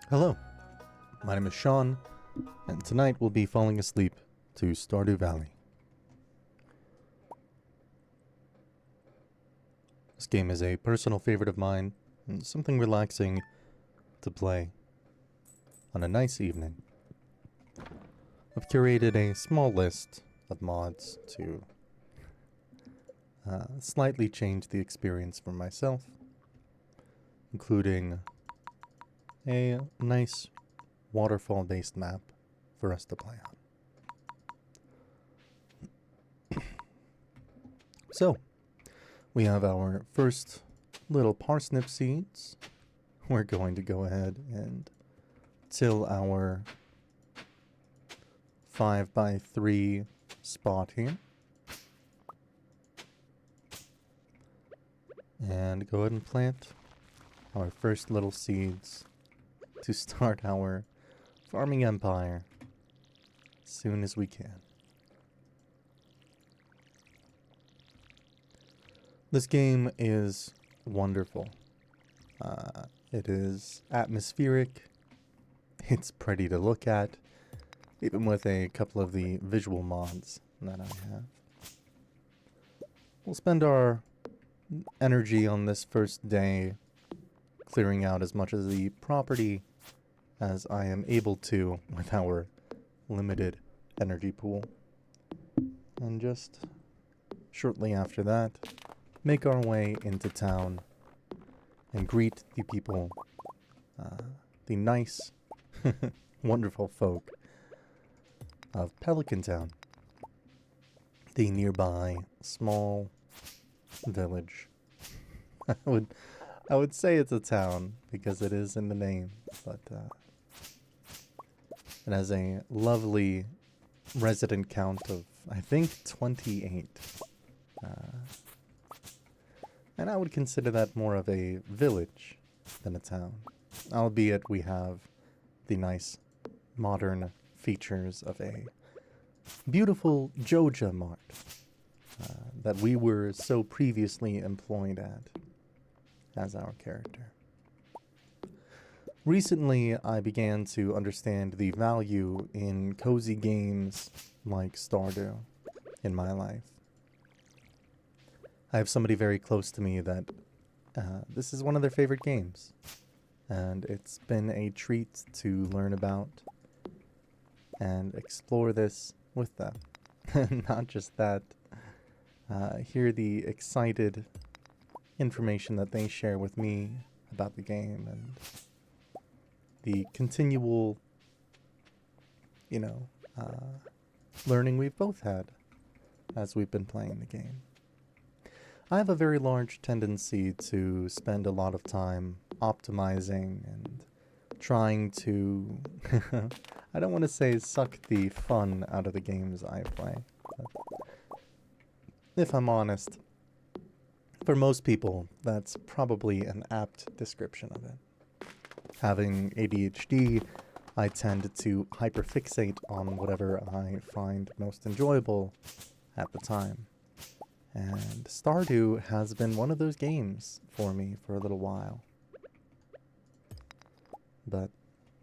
Hello, my name is Sean, and tonight we'll be falling asleep to Stardew Valley. This game is a personal favorite of mine, and something relaxing to play on a nice evening. I've curated a small list of mods to slightly change the experience for myself, including a nice waterfall-based map for us to play on. So, we have our first little parsnip seeds. We're going to go ahead and till our 5x3 spot here. And go ahead and plant our first little seeds to start our farming empire as soon as we can. This game is wonderful. It is atmospheric. It's pretty to look at, even with a couple of the visual mods that I have. We'll spend our energy on this first day clearing out as much of the property as I am able to with our limited energy pool. And just shortly after that, make our way into town and greet the people, the nice, wonderful folk of Pelican Town, the nearby small village. I would say it's a town because it is in the name, but it has a lovely resident count of, I think, 28. And I would consider that more of a village than a town, albeit we have the nice modern features of a beautiful Joja Mart that we were so previously employed at as our character. Recently, I began to understand the value in cozy games like Stardew in my life. I have somebody very close to me that this is one of their favorite games, and it's been a treat to learn about and explore this with them. Not just that, hear the excited information that they share with me about the game and the continual, learning we've both had as we've been playing the game. I have a very large tendency to spend a lot of time optimizing and trying to, I don't want to say suck the fun out of the games I play. But if I'm honest, for most people, that's probably an apt description of it. Having ADHD, I tend to hyperfixate on whatever I find most enjoyable at the time. And Stardew has been one of those games for me for a little while. But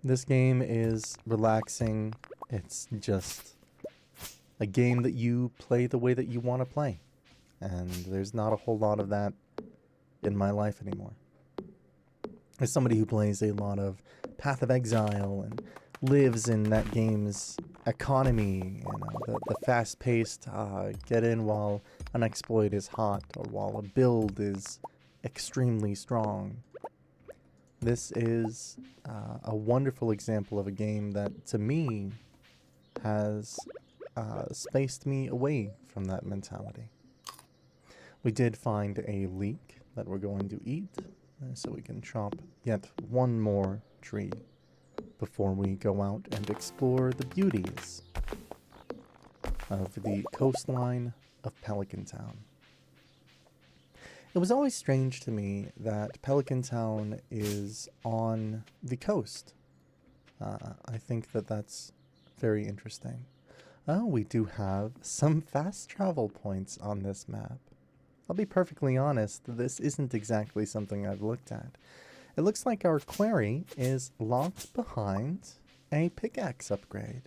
this game is relaxing. It's just a game that you play the way that you want to play. And there's not a whole lot of that in my life anymore. As somebody who plays a lot of Path of Exile and lives in that game's economy, the fast-paced, get in while an exploit is hot or while a build is extremely strong. This is a wonderful example of a game that, to me, has spaced me away from that mentality. We did find a leek that we're going to eat, so we can chop yet one more tree before we go out and explore the beauties of the coastline of Pelican Town. It was always strange to me that Pelican Town is on the coast. I think that that's very interesting. Oh, we do have some fast travel points on this map. I'll be perfectly honest, this isn't exactly something I've looked at. It looks like our quarry is locked behind a pickaxe upgrade.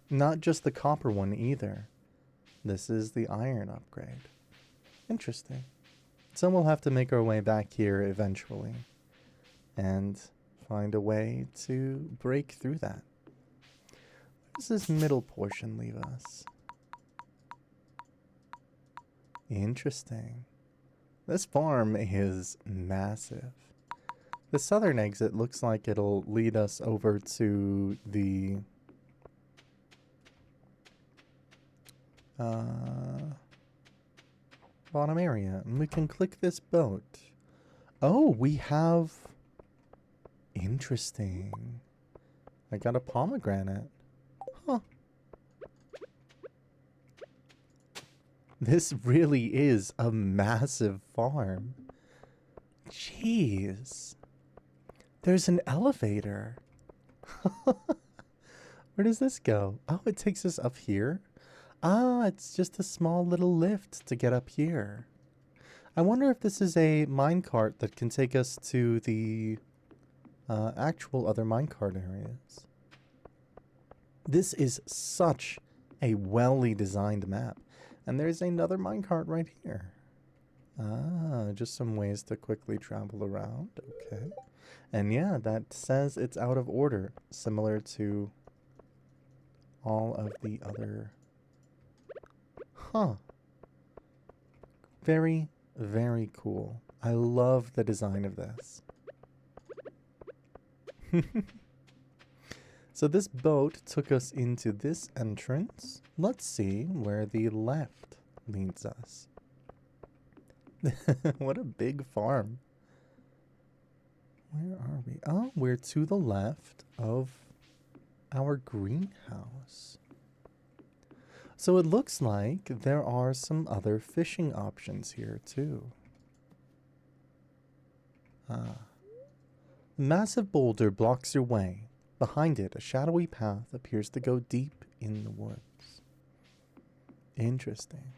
Not just the copper one either. This is the iron upgrade. Interesting. So we'll have to make our way back here eventually and find a way to break through that. Where does this middle portion leave us? Interesting. This farm is massive. The southern exit looks like it'll lead us over to the bottom area. And we can click this boat. Oh, we have... Interesting. I got a pomegranate. Huh. This really is a massive farm. Jeez. There's an elevator. Where does this go? Oh, it takes us up here. Ah, it's just a small little lift to get up here. I wonder if this is a minecart that can take us to the actual other minecart areas. This is such a welly designed map. And there's another minecart right here. Ah, just some ways to quickly travel around. Okay. And yeah, that says it's out of order, similar to all of the other... Huh. Very, very cool. I love the design of this. So this boat took us into this entrance. Let's see where the left leads us. What a big farm. Where are we? Oh, we're to the left of our greenhouse. So it looks like there are some other fishing options here too. Ah. Massive boulder blocks your way. Behind it, a shadowy path appears to go deep in the woods. Interesting.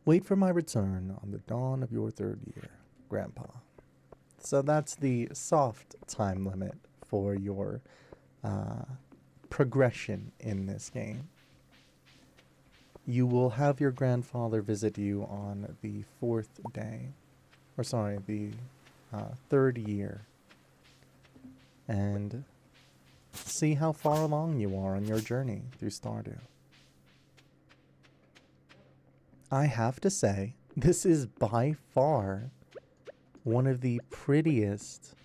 Wait for my return on the dawn of your 3rd year, Grandpa. So that's the soft time limit for your progression in this game. You will have your grandfather visit you on the 4th day. Or sorry, the 3rd year. And see how far along you are on your journey through Stardew. I have to say, this is by far one of the prettiest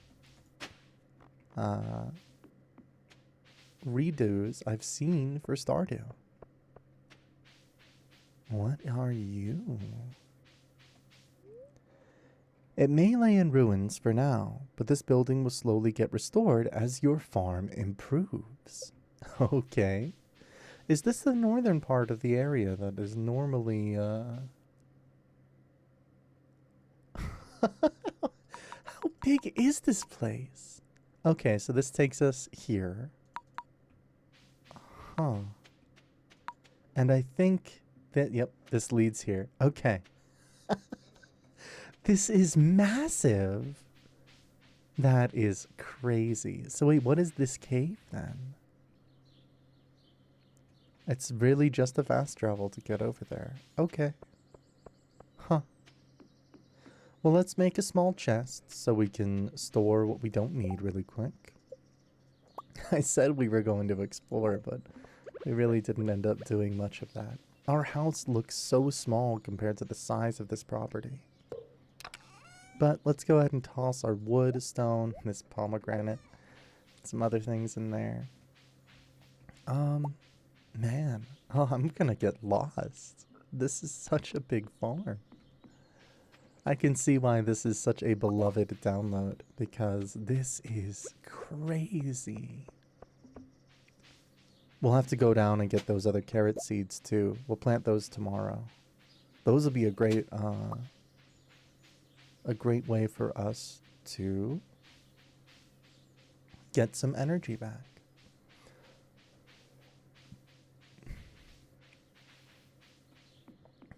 redos I've seen for Stardew. What are you? It may lay in ruins for now, but this building will slowly get restored as your farm improves. Okay. Is this the northern part of the area that is normally, How big is this place? Okay, so this takes us here. Huh. And I think that, yep, this leads here. Okay. This is massive. That is crazy. So wait, what is this cave then? It's really just a fast travel to get over there. Okay. Huh. Well, let's make a small chest so we can store what we don't need really quick. I said we were going to explore, but we really didn't end up doing much of that. Our house looks so small compared to the size of this property. But let's go ahead and toss our wood, stone, this pomegranate, some other things in there. Man, oh, I'm gonna get lost. This is such a big farm. I can see why this is such a beloved download, because this is crazy. We'll have to go down and get those other carrot seeds too. We'll plant those tomorrow. Those will be a great way for us to get some energy back.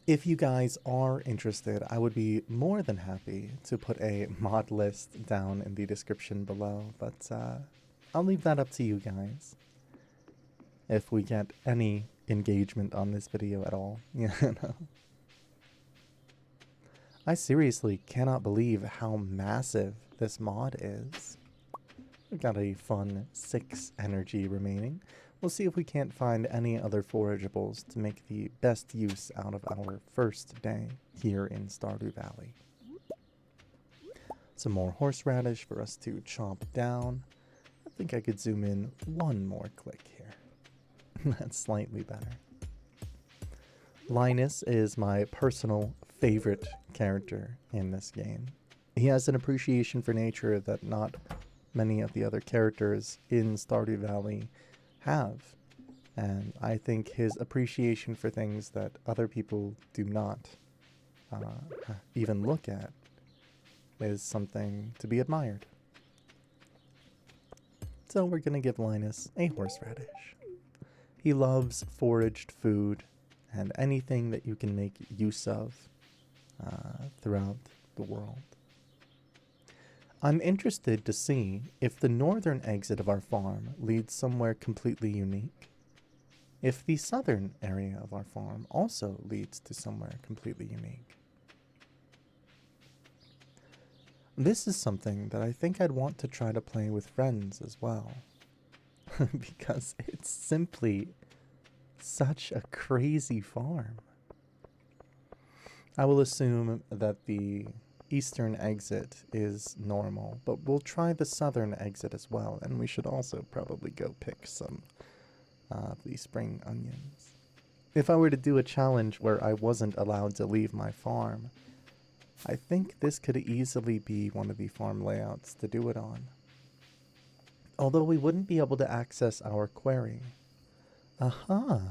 If you guys are interested, I would be more than happy to put a mod list down in the description below, but I'll leave that up to you guys. If we get any engagement on this video at all, you know. I seriously cannot believe how massive this mod is. We've got a fun 6 energy remaining. We'll see if we can't find any other forageables to make the best use out of our first day here in Stardew Valley. Some more horseradish for us to chomp down. I think I could zoom in one more click here. That's slightly better. Linus is my personal favorite character in this game. He has an appreciation for nature that not many of the other characters in Stardew Valley have. And I think his appreciation for things that other people do not even look at is something to be admired. So we're going to give Linus a horseradish. He loves foraged food and anything that you can make use of throughout the world. I'm interested to see if the northern exit of our farm leads somewhere completely unique. If the southern area of our farm also leads to somewhere completely unique. This is something that I think I'd want to try to play with friends as well. Because it's simply such a crazy farm. I will assume that the eastern exit is normal, but we'll try the southern exit as well, and we should also probably go pick some of the spring onions. If I were to do a challenge where I wasn't allowed to leave my farm, I think this could easily be one of the farm layouts to do it on. Although we wouldn't be able to access our quarry. Aha!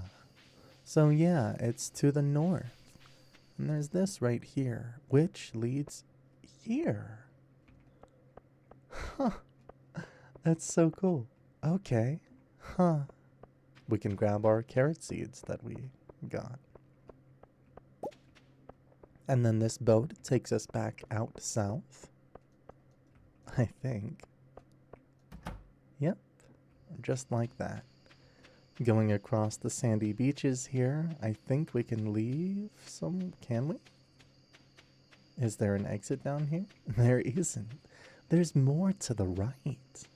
So yeah, it's to the north. And there's this right here, which leads here. Huh. That's so cool. Okay. Huh. We can grab our carrot seeds that we got. And then this boat takes us back out south. I think. Yep. Just like that. Going across the sandy beaches here, I think we can leave some... Can we? Is there an exit down here? There isn't. There's more to the right.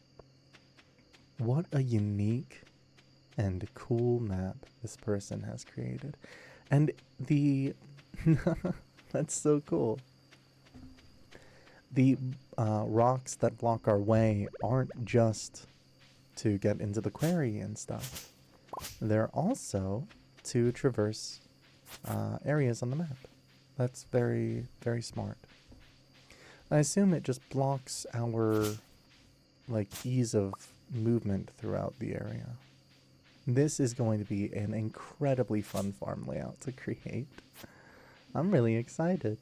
What a unique and cool map this person has created. And the... That's so cool. The rocks that block our way aren't just to get into the quarry and stuff. They're also to traverse areas on the map. That's very, very smart. I assume it just blocks our ease of movement throughout the area. This is going to be an incredibly fun farm layout to create. I'm really excited.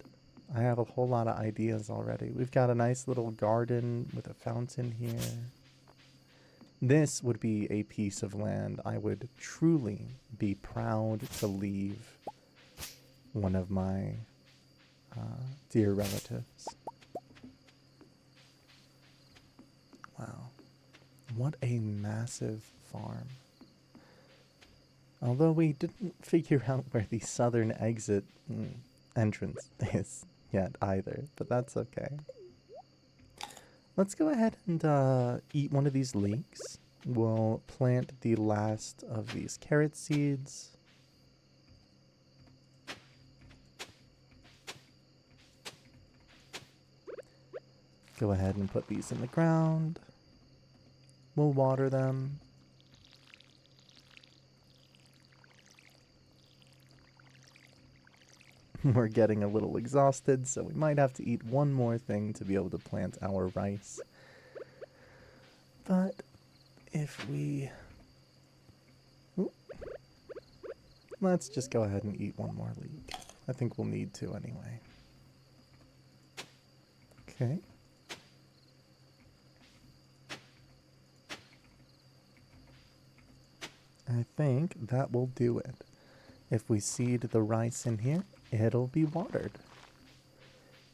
I have a whole lot of ideas already. We've got a nice little garden with a fountain here. This would be a piece of land I would truly be proud to leave one of my dear relatives. Wow. What a massive farm. Although we didn't figure out where the southern exit entrance is yet either, but that's okay. Let's go ahead and eat one of these leeks. We'll plant the last of these carrot seeds. Go ahead and put these in the ground. We'll water them. We're getting a little exhausted, so we might have to eat one more thing to be able to plant our rice. But if we... Ooh. Let's just go ahead and eat one more leek. I think we'll need to anyway. Okay. I think that will do it. If we seed the rice in here, it'll be watered.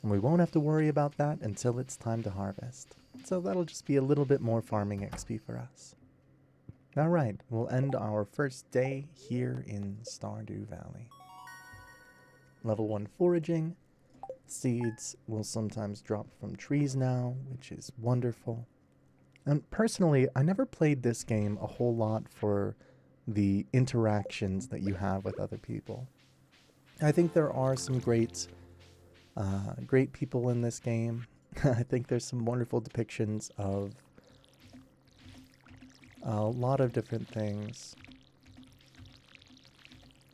And we won't have to worry about that until it's time to harvest. So that'll just be a little bit more farming XP for us. Alright, we'll end our first day here in Stardew Valley. Level 1 foraging. Seeds will sometimes drop from trees now, which is wonderful. And personally, I never played this game a whole lot for the interactions that you have with other people. I think there are some great people in this game. I think there's some wonderful depictions of a lot of different things.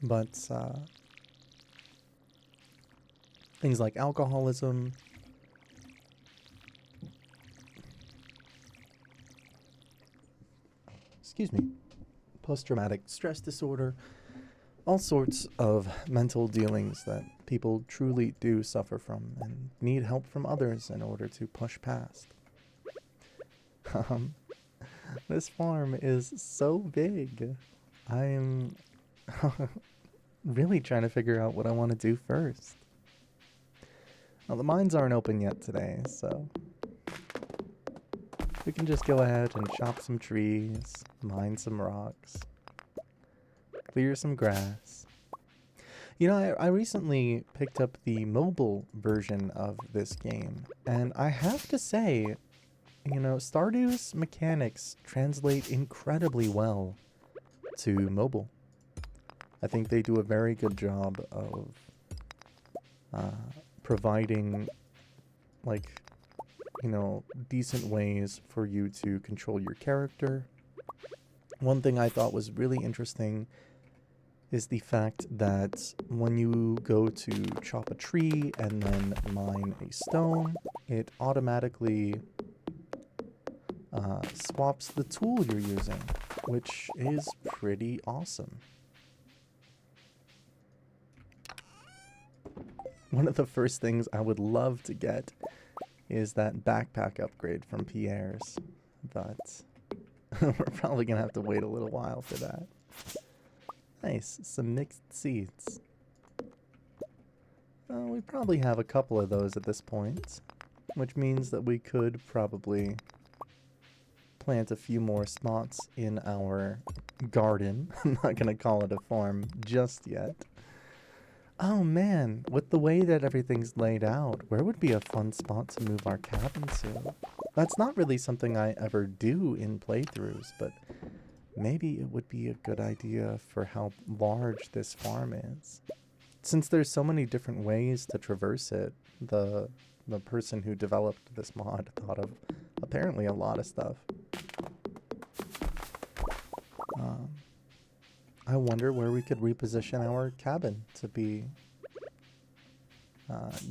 But things like alcoholism, post-traumatic stress disorder, all sorts of mental dealings that people truly do suffer from and need help from others in order to push past. This farm is so big. I'm really trying to figure out what I want to do first. Well, the mines aren't open yet today, so we can just go ahead and chop some trees, mine some rocks, clear some grass. You know, I recently picked up the mobile version of this game, and I have to say, you know, Stardew's mechanics translate incredibly well to mobile. I think they do a very good job of providing, like, you know, decent ways for you to control your character. One thing I thought was really interesting is the fact that when you go to chop a tree and then mine a stone, it automatically swaps the tool you're using, which is pretty awesome. One of the first things I would love to get is that backpack upgrade from Pierre's, but we're probably gonna have to wait a little while for that. Nice, some mixed seeds. We probably have a couple of those at this point, which means that we could probably plant a few more spots in our garden. I'm not gonna call it a farm just yet. Oh man, with the way that everything's laid out, where would be a fun spot to move our cabin to? That's not really something I ever do in playthroughs, but maybe it would be a good idea for how large this farm is. Since there's so many different ways to traverse it, the person who developed this mod thought of apparently a lot of stuff. I wonder where we could reposition our cabin to be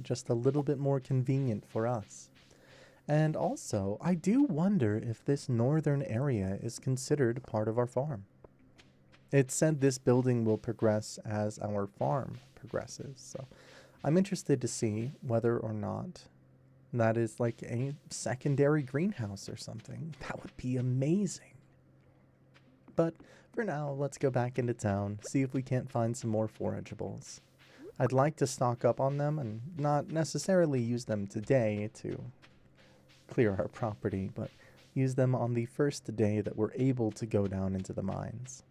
just a little bit more convenient for us. And also, I do wonder if this northern area is considered part of our farm. It said this building will progress as our farm progresses, so I'm interested to see whether or not that is like a secondary greenhouse or something. That would be amazing. But for now, let's go back into town, see if we can't find some more forageables. I'd like to stock up on them and not necessarily use them today to clear our property, but use them on the first day that we're able to go down into the mines.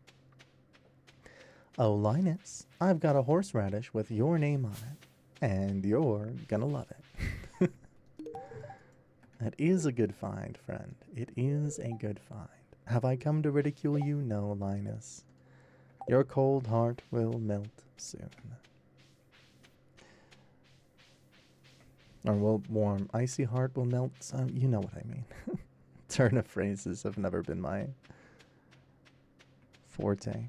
Oh, Linus, I've got a horseradish with your name on it, and you're gonna love it. That is a good find, friend. It is a good find. Have I come to ridicule you? No, Linus. Your cold heart will melt soon. Or will warm, icy heart will melt. You know what I mean. Turn of phrases have never been my forte.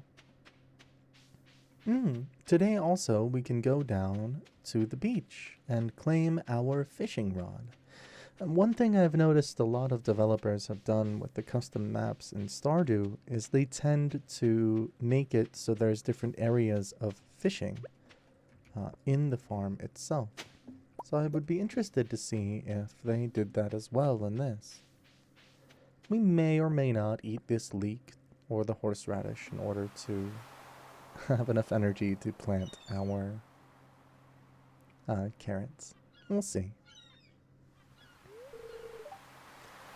Today also we can go down to the beach and claim our fishing rod. One thing I've noticed a lot of developers have done with the custom maps in Stardew is they tend to make it so there's different areas of fishing in the farm itself. So I would be interested to see if they did that as well in this. We may or may not eat this leek or the horseradish in order to have enough energy to plant our carrots. We'll see.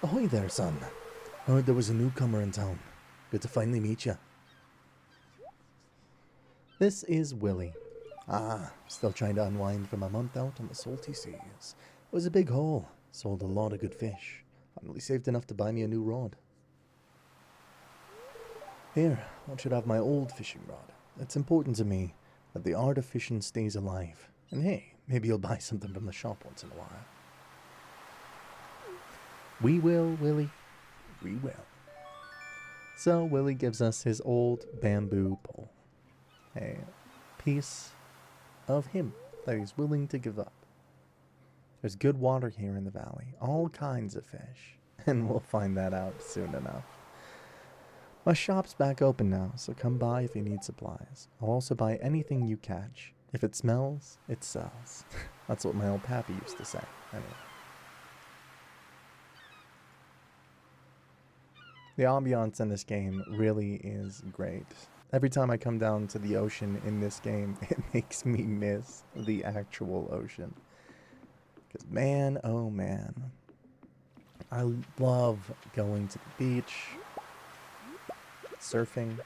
Ahoy there, son. Heard there was a newcomer in town. Good to finally meet you. This is Willie. Still trying to unwind from a month out on the salty seas. It was a big haul. Sold a lot of good fish. Finally saved enough to buy me a new rod. Here, I should have my old fishing rod. It's important to me that the art of fishing stays alive. And hey, maybe you'll buy something from the shop once in a while. We will, Willie. We will. So Willie gives us his old bamboo pole. A piece of him that he's willing to give up. There's good water here in the valley. All kinds of fish. And we'll find that out soon enough. My shop's back open now, so come by if you need supplies. I'll also buy anything you catch. If it smells, it sells. That's what my old pappy used to say. Anyway. The ambiance in this game really is great. Every time I come down to the ocean in this game, it makes me miss the actual ocean. Because man, oh man, I love going to the beach, surfing.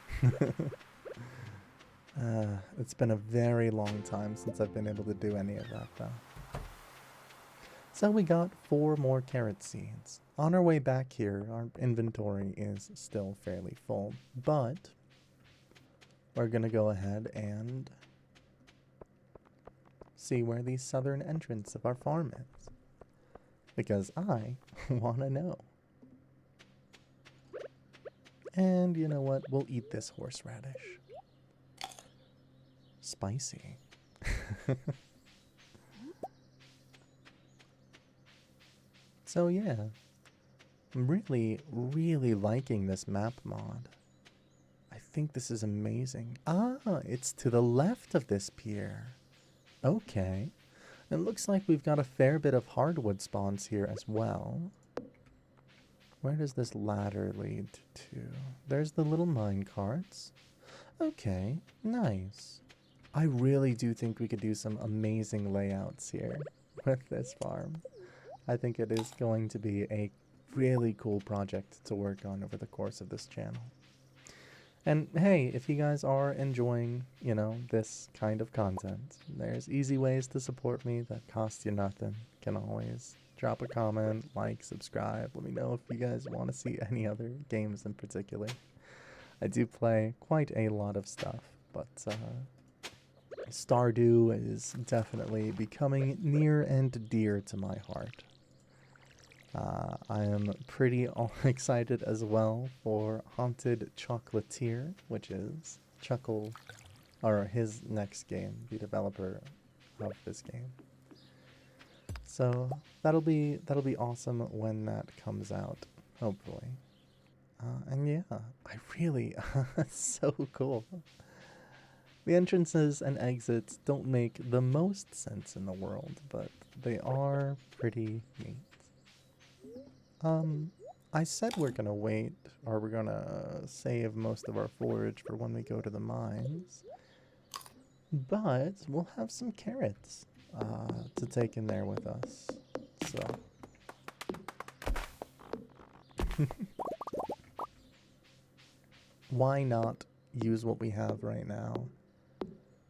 It's been a very long time since I've been able to do any of that though. So we got 4 more carrot seeds. On our way back here, our inventory is still fairly full, but we're going to go ahead and see where the southern entrance of our farm is. Because I want to know. And you know what? We'll eat this horseradish. Spicy. So yeah, I'm really, really liking this map mod. I think this is amazing. It's to the left of this pier. Okay. It looks like we've got a fair bit of hardwood spawns here as well. Where does this ladder lead to? There's the little mine carts. Okay, nice. I really do think we could do some amazing layouts here with this farm. I think it is going to be a really cool project to work on over the course of this channel. And hey, if you guys are enjoying, you know, this kind of content, there's easy ways to support me that cost you nothing. Can always drop a comment, like, subscribe. Let me know if you guys want to see any other games in particular. I do play quite a lot of stuff, but Stardew is definitely becoming near and dear to my heart. I am pretty excited as well for Haunted Chocolatier, which is Chuckle, or his next game, the developer of this game. So that'll be awesome when that comes out, hopefully. And yeah, I really, so cool. The entrances and exits don't make the most sense in the world, but they are pretty neat. I said we're gonna wait, or we're gonna save most of our forage for when we go to the mines. But we'll have some carrots to take in there with us. So. Why not use what we have right now?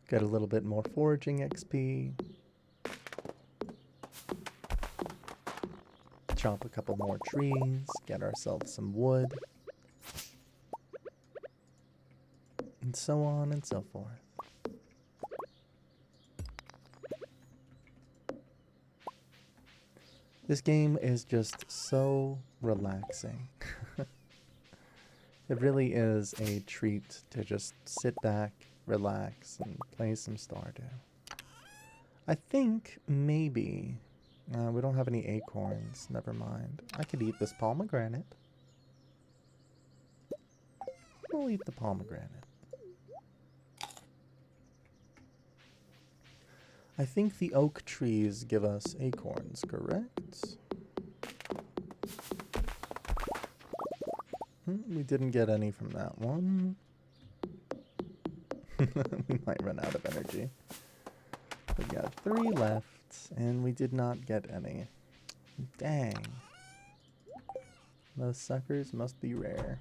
Get a little bit more foraging XP. Chop a couple more trees, get ourselves some wood, and so on and so forth. This game is just so relaxing. It really is a treat to just sit back, relax, and play some Stardew. I think maybe... we don't have any acorns. Never mind. I could eat this pomegranate. We'll eat the pomegranate. I think the oak trees give us acorns, correct? We didn't get any from that one. We might run out of energy. We got 3 left, and we did not get any. Dang. Those suckers must be rare.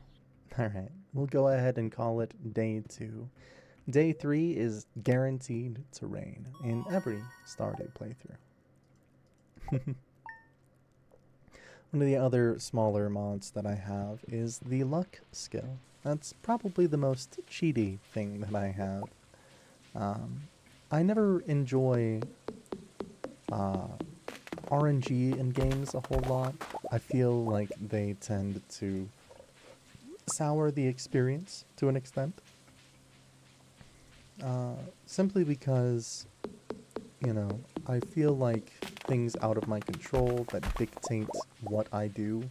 Alright, we'll go ahead and call it day 2. Day 3 is guaranteed to rain in every Stardew playthrough. One of the other smaller mods that I have is the luck skill. That's probably the most cheaty thing that I have. I never enjoy RNG in games a whole lot. I feel like they tend to sour the experience to an extent. Simply because, you know, I feel like things out of my control that dictate what I do,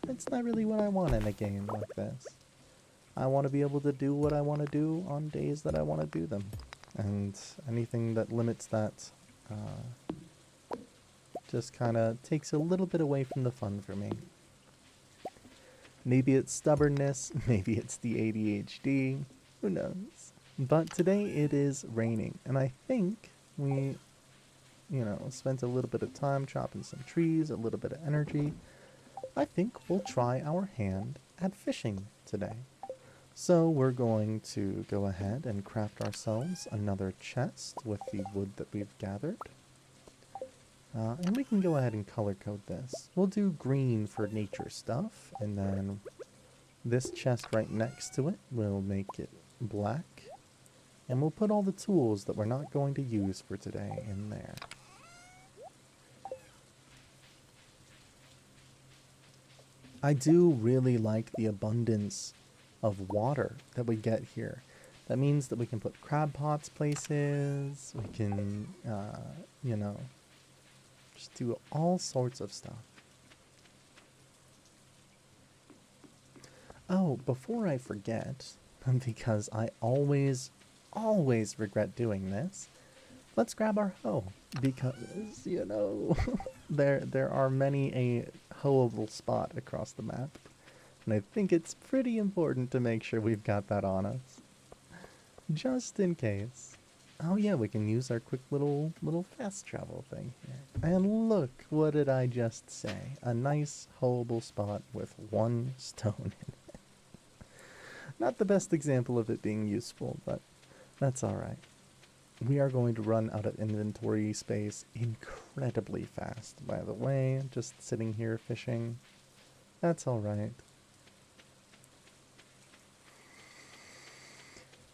it's not really what I want in a game like this. I want to be able to do what I want to do on days that I want to do them. And anything that limits that just kind of takes a little bit away from the fun for me. Maybe it's stubbornness, maybe it's the ADHD, who knows. But today it is raining, and I think we, spent a little bit of time chopping some trees, a little bit of energy. I think we'll try our hand at fishing today. So we're going to go ahead and craft ourselves another chest with the wood that we've gathered. And we can go ahead and color code this. We'll do green for nature stuff, and then this chest right next to it, we'll make it black. And we'll put all the tools that we're not going to use for today in there. I do really like the abundance of water that we get here. That means that we can put crab pots places, we can, just do all sorts of stuff. Oh, before I forget, because I always regret doing this, let's grab our hoe, because, there are many a hoeable spot across the map, and I think it's pretty important to make sure we've got that on us, just in case. Oh yeah, we can use our quick little fast travel thing here. And look, what did I just say? A nice hoeable spot with 1 stone in it. Not the best example of it being useful, but that's alright. We are going to run out of inventory space incredibly fast, by the way. Just sitting here fishing. That's alright.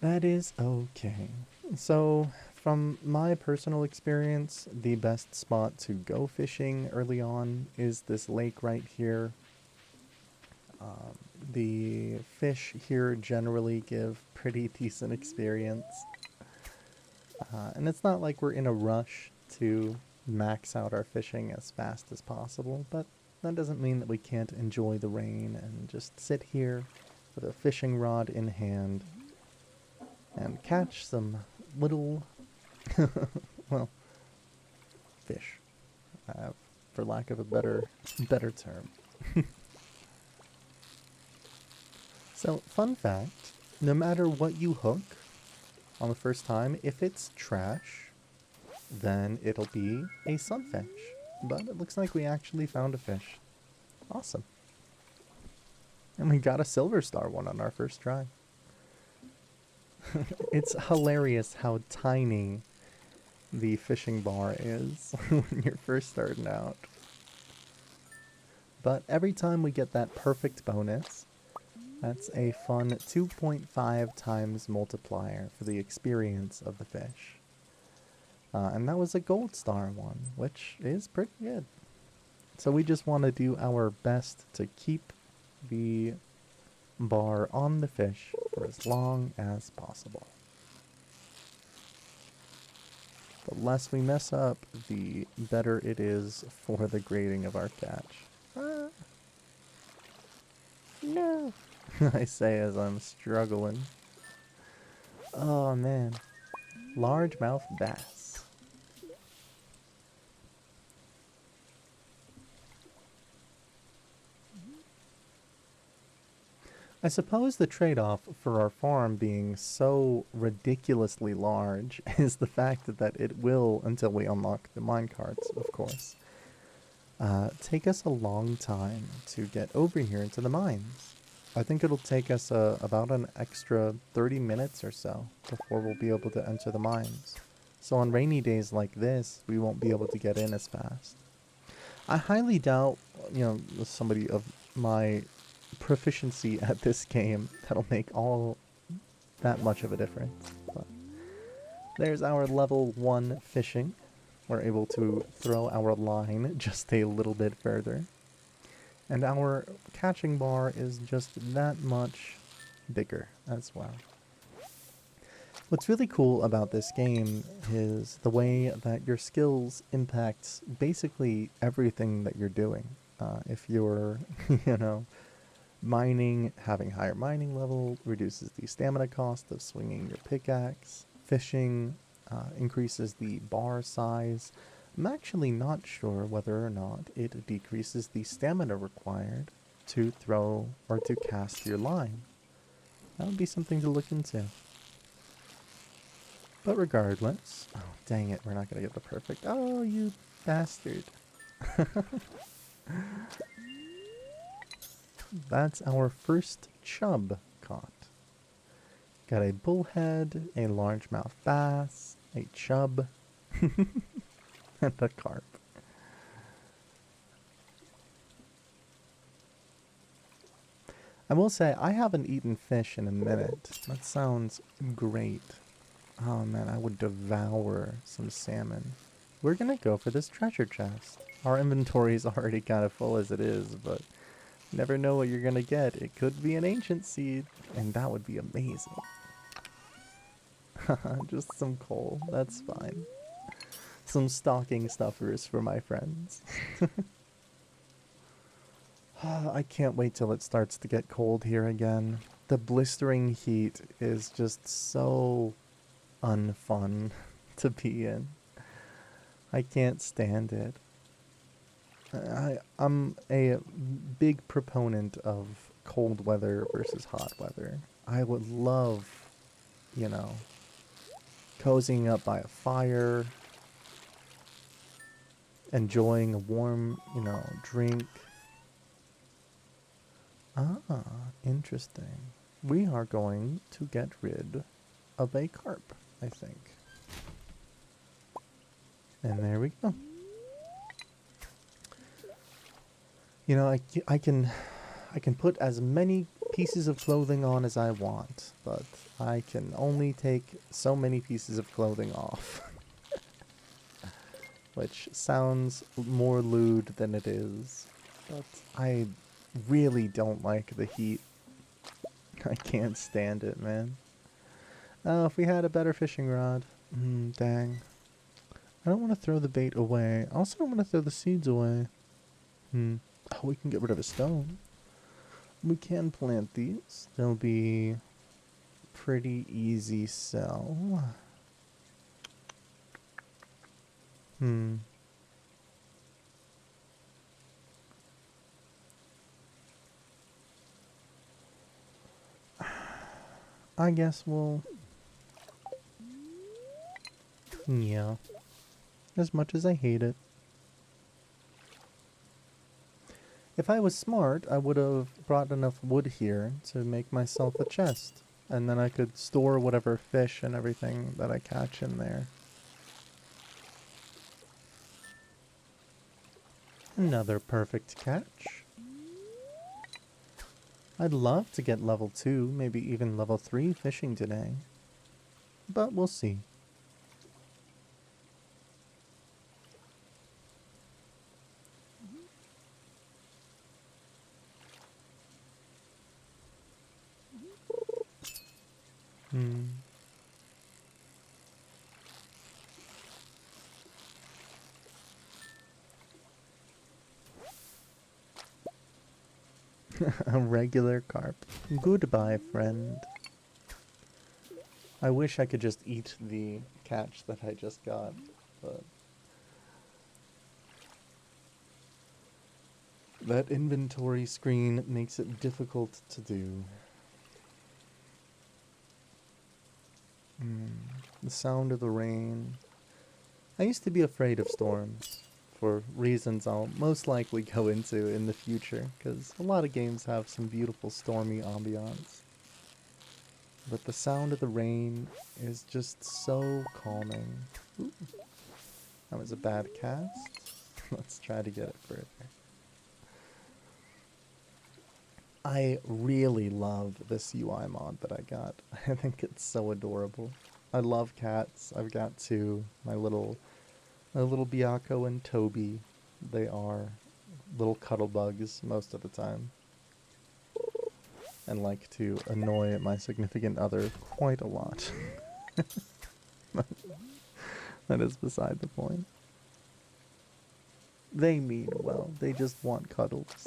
That is okay. So, from my personal experience, the best spot to go fishing early on is this lake right here. The fish here generally give pretty decent experience. And it's not like we're in a rush to max out our fishing as fast as possible, but that doesn't mean that we can't enjoy the rain and just sit here with a fishing rod in hand and catch some little, well, fish, for lack of a better term. So, fun fact, no matter what you hook on the first time, if it's trash, then it'll be a sunfish. But it looks like we actually found a fish. Awesome. And we got a silver star one on our first try. It's hilarious how tiny the fishing bar is when you're first starting out. But every time we get that perfect bonus, that's a fun 2.5 times multiplier for the experience of the fish. And that was a gold star one, which is pretty good. So we just want to do our best to keep the bar on the fish for as long as possible. The less we mess up, the better it is for the grading of our catch. No! I say as I'm struggling. Oh man. Largemouth bass. I suppose the trade-off for our farm being so ridiculously large is the fact that it will, until we unlock the minecarts, of course, take us a long time to get over here into the mines. I think it'll take us about an extra 30 minutes or so before we'll be able to enter the mines. So on rainy days like this, we won't be able to get in as fast. I highly doubt, somebody of my proficiency at this game, that'll make all that much of a difference. But there's our level 1 fishing. We're able to throw our line just a little bit further. And our catching bar is just that much bigger as well. What's really cool about this game is the way that your skills impacts basically everything that you're doing. If you're, mining, having higher mining level reduces the stamina cost of swinging your pickaxe. Fishing increases the bar size. I'm actually not sure whether or not it decreases the stamina required to throw or to cast your line. That would be something to look into. But regardless, oh dang it, we're not going to get the perfect. Oh, you bastard. That's our first chub caught. Got a bullhead, a largemouth bass, a chub, and a carp. I will say, I haven't eaten fish in a minute. That sounds great. Oh man, I would devour some salmon. We're gonna go for this treasure chest. Our inventory is already kind of full as it is, but never know what you're gonna get. It could be an ancient seed, and that would be amazing. Just some coal, that's fine. Some stocking stuffers for my friends. I can't wait till it starts to get cold here again. The blistering heat is just so unfun to be in. I can't stand it. I'm a big proponent of cold weather versus hot weather. I would love, cozying up by a fire, enjoying a warm, drink. Ah, interesting. We are going to get rid of a carp, I think. And there we go. I can put as many pieces of clothing on as I want, but I can only take so many pieces of clothing off. Which sounds more lewd than it is, but I really don't like the heat. I can't stand it, man. Oh, if we had a better fishing rod. Dang. I don't want to throw the bait away. I also don't want to throw the seeds away. Oh, we can get rid of a stone. We can plant these. They'll be pretty easy sell. I guess we'll... Yeah. As much as I hate it. If I was smart, I would have brought enough wood here to make myself a chest. And then I could store whatever fish and everything that I catch in there. Another perfect catch. I'd love to get level 2, maybe even level 3 fishing today. But we'll see. A regular carp. Goodbye, friend. I wish I could just eat the catch that I just got, but... that inventory screen makes it difficult to do. The sound of the rain. I used to be afraid of storms for reasons I'll most likely go into in the future, because a lot of games have some beautiful stormy ambiance. But the sound of the rain is just so calming. Ooh, that was a bad cast. Let's try to get it further. I really love this UI mod that I got. I think it's so adorable. I love cats. I've got two. My little Biako and Toby. They are little cuddle bugs most of the time. And like to annoy my significant other quite a lot. That is beside the point. They mean well. They just want cuddles.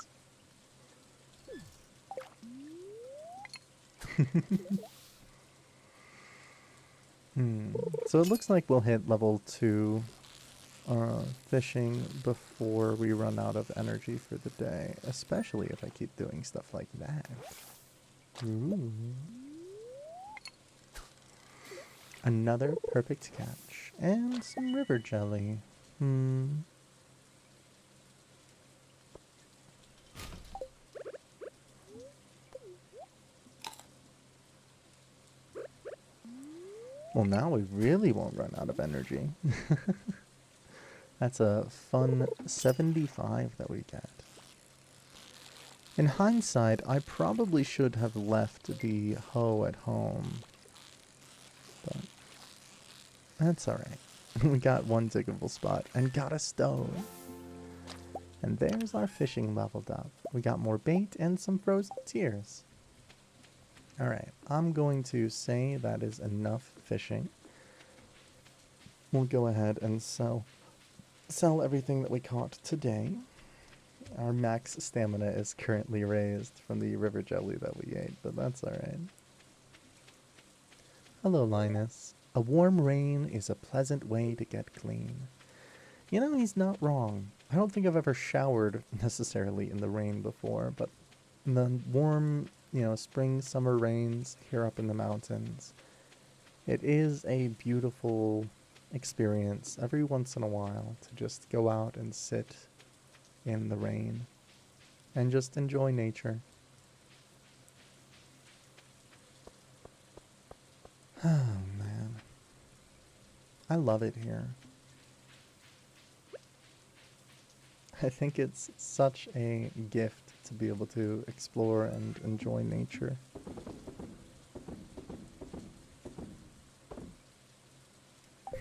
So it looks like we'll hit level 2 fishing before we run out of energy for the day, especially if I keep doing stuff like that. Ooh. Another perfect catch. And some river jelly. Well, now we really won't run out of energy. That's a fun 75 that we get. In hindsight, I probably should have left the hoe at home. But that's alright. We got one diggable spot and got a stone. And there's our fishing leveled up. We got more bait and some frozen tears. Alright, I'm going to say that is enough fishing. We'll go ahead and sell everything that we caught today. Our max stamina is currently raised from the river jelly that we ate, but that's alright. Hello, Linus. A warm rain is a pleasant way to get clean. You know, he's not wrong. I don't think I've ever showered necessarily in the rain before, but in the warm, spring, summer rains here up in the mountains, it is a beautiful experience every once in a while to just go out and sit in the rain and just enjoy nature. Oh man, I love it here. I think it's such a gift to be able to explore and enjoy nature.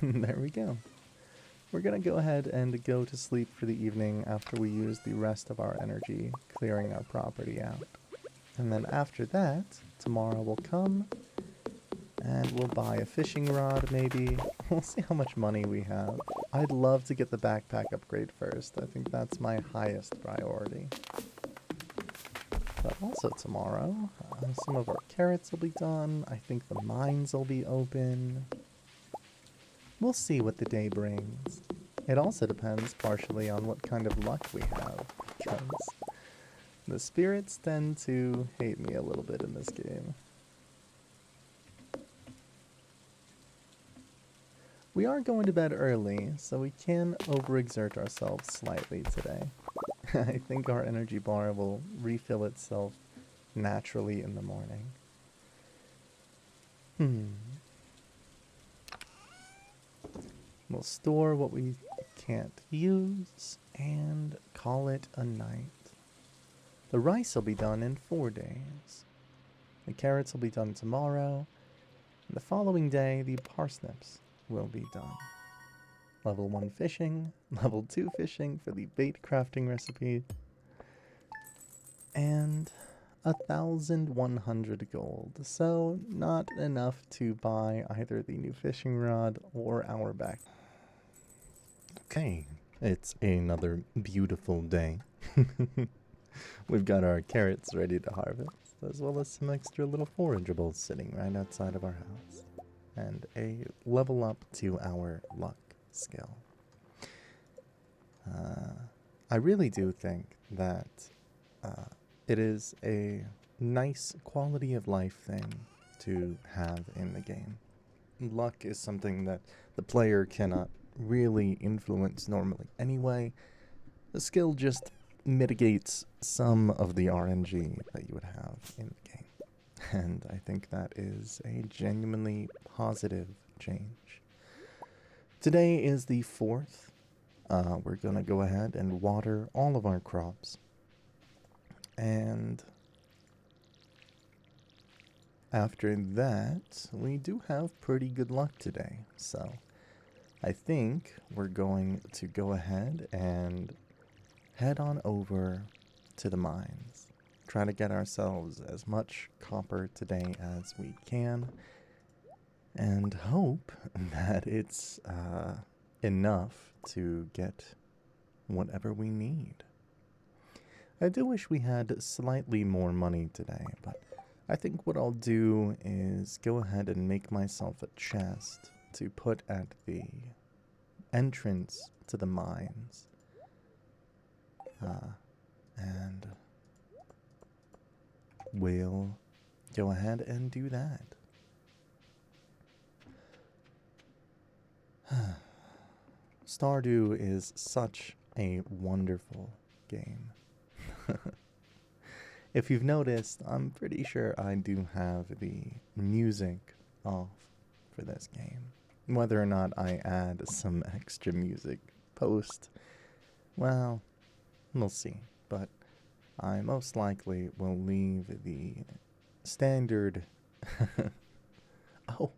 There we go. We're gonna go ahead and go to sleep for the evening after we use the rest of our energy clearing our property out. And then after that, tomorrow will come and we'll buy a fishing rod maybe. We'll see how much money we have. I'd love to get the backpack upgrade first. I think that's my highest priority. But also tomorrow, some of our carrots will be done. I think the mines will be open. We'll see what the day brings. It also depends partially on what kind of luck we have, because the spirits tend to hate me a little bit in this game. We are going to bed early, so we can overexert ourselves slightly today. I think our energy bar will refill itself naturally in the morning. We'll store what we can't use and call it a night. The rice will be done in 4 days. The carrots will be done tomorrow. And the following day, the parsnips will be done. Level 1 fishing, level 2 fishing for the bait crafting recipe, and 1,100 gold. So not enough to buy either the new fishing rod or our back. Okay, it's another beautiful day. We've got our carrots ready to harvest, as well as some extra little forageables sitting right outside of our house. And a level up to our luck skill. I really do think that it is a nice quality of life thing to have in the game. luck is something that the player cannot really influence normally anyway. The skill just mitigates some of the RNG that you would have in the game. And I think that is a genuinely positive change. Today is the 4th. We're going to go ahead and water all of our crops. And after that, we do have pretty good luck today. So I think we're going to go ahead and head on over to the mines. Try to get ourselves as much copper today as we can. And hope that it's enough to get whatever we need. I do wish we had slightly more money today, but I think what I'll do is go ahead and make myself a chest to put at the entrance to the mines. And we'll go ahead and do that. Stardew is such a wonderful game. If you've noticed, I'm pretty sure I do have the music off for this game. Whether or not I add some extra music post, well, we'll see. But I most likely will leave the standard... Oh,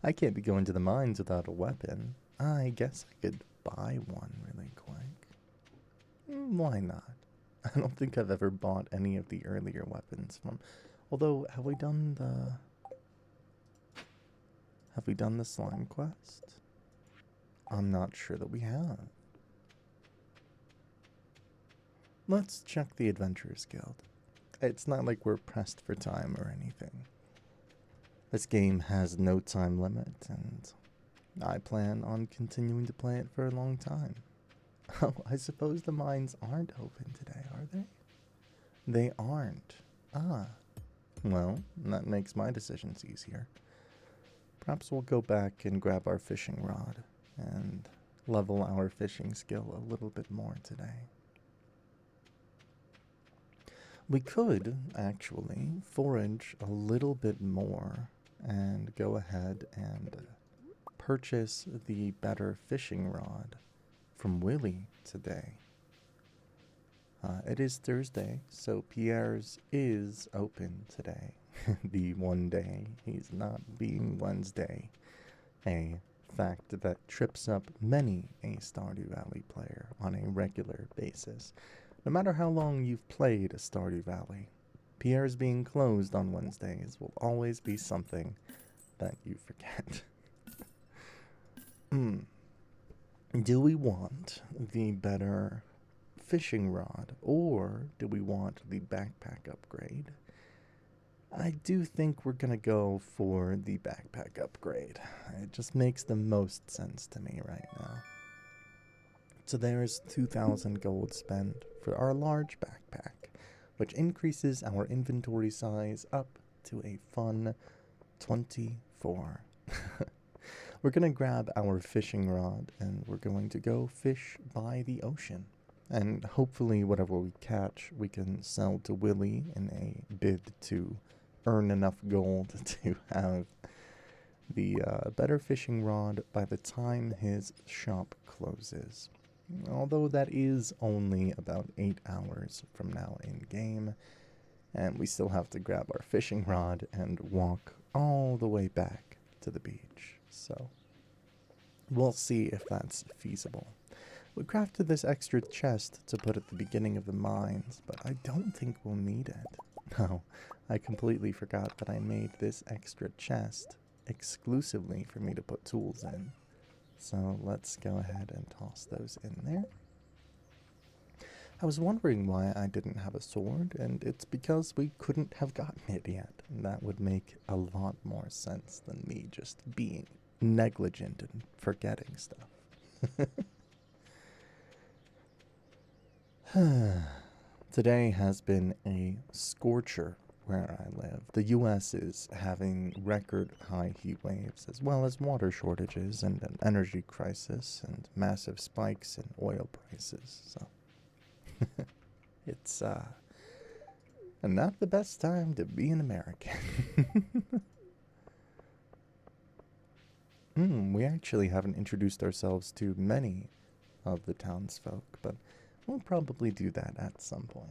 I can't be going to the mines without a weapon. I guess I could buy one really quick. Why not? I don't think I've ever bought any of the earlier weapons from... Although, have we done the slime quest? I'm not sure that we have. Let's check the Adventurers Guild. It's not like we're pressed for time or anything. This game has no time limit, and I plan on continuing to play it for a long time. Oh, I suppose the mines aren't open today, are they? They aren't. Ah. Well, that makes my decisions easier. Perhaps we'll go back and grab our fishing rod and level our fishing skill a little bit more today. We could, actually, forage a little bit more and go ahead and purchase the better fishing rod from Willie today. It is Thursday, so Pierre's is open today. The one day he's not being Wednesday. A fact that trips up many a Stardew Valley player on a regular basis. No matter how long you've played Stardew Valley, Pierre's being closed on Wednesdays will always be something that you forget. Do we want the better fishing rod, or do we want the backpack upgrade? I do think we're gonna go for the backpack upgrade. It just makes the most sense to me right now. So there's 2,000 gold spent for our large backpack, which increases our inventory size up to a fun 24. We're going to grab our fishing rod and we're going to go fish by the ocean. And hopefully whatever we catch, we can sell to Willie in a bid to earn enough gold to have the better fishing rod by the time his shop closes. Although that is only about 8 hours from now in game, and we still have to grab our fishing rod and walk all the way back to the beach. So we'll see if that's feasible. We crafted this extra chest to put at the beginning of the mines, but I don't think we'll need it. No, I completely forgot that I made this extra chest exclusively for me to put tools in. So let's go ahead and toss those in there. I was wondering why I didn't have a sword, and it's because we couldn't have gotten it yet. And that would make a lot more sense than me just being negligent and forgetting stuff. Today has been a scorcher where I live, the US is having record high heat waves, as well as water shortages and an energy crisis and massive spikes in oil prices. So it's not the best time to be an American. We actually haven't introduced ourselves to many of the townsfolk, but we'll probably do that at some point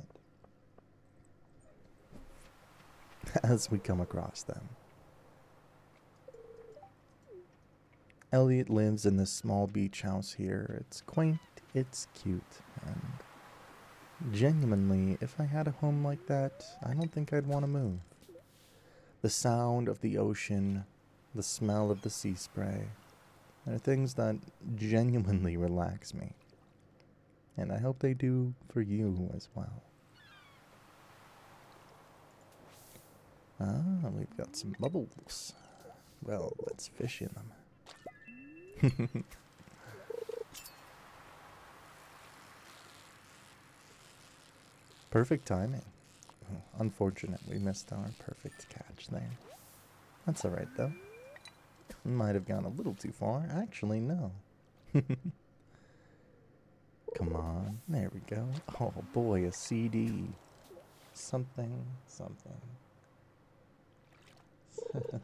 as we come across them. Elliot lives in this small beach house here. It's quaint, it's cute, and genuinely, if I had a home like that, I don't think I'd want to move. The sound of the ocean, the smell of the sea spray, are things that genuinely relax me. And I hope they do for you as well. Ah, we've got some bubbles. Well, let's fish in them. Perfect timing. Oh, unfortunate, we missed our perfect catch there. That's alright though. Might have gone a little too far. Actually, no. Come on. There we go. Oh boy, a CD. Something, something. I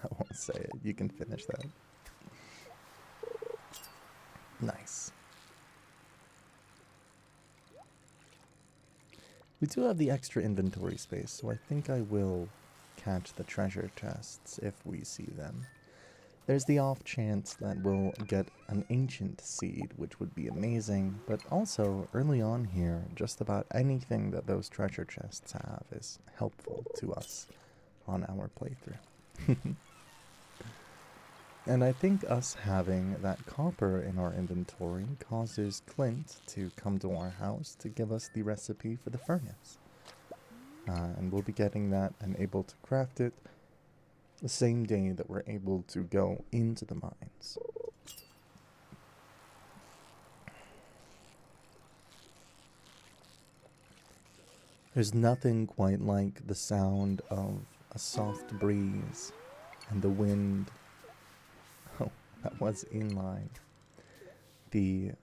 won't say it. You can finish that. Nice. We do have the extra inventory space, so I think I will catch the treasure chests if we see them. There's the off chance that we'll get an ancient seed, which would be amazing, but also early on here, just about anything that those treasure chests have is helpful to us on our playthrough. And I think us having that copper in our inventory causes Clint to come to our house to give us the recipe for the furnace. And we'll be getting that and able to craft it the same day that we're able to go into the mines. There's nothing quite like the sound of a soft breeze and the wind. Oh, that was in line. The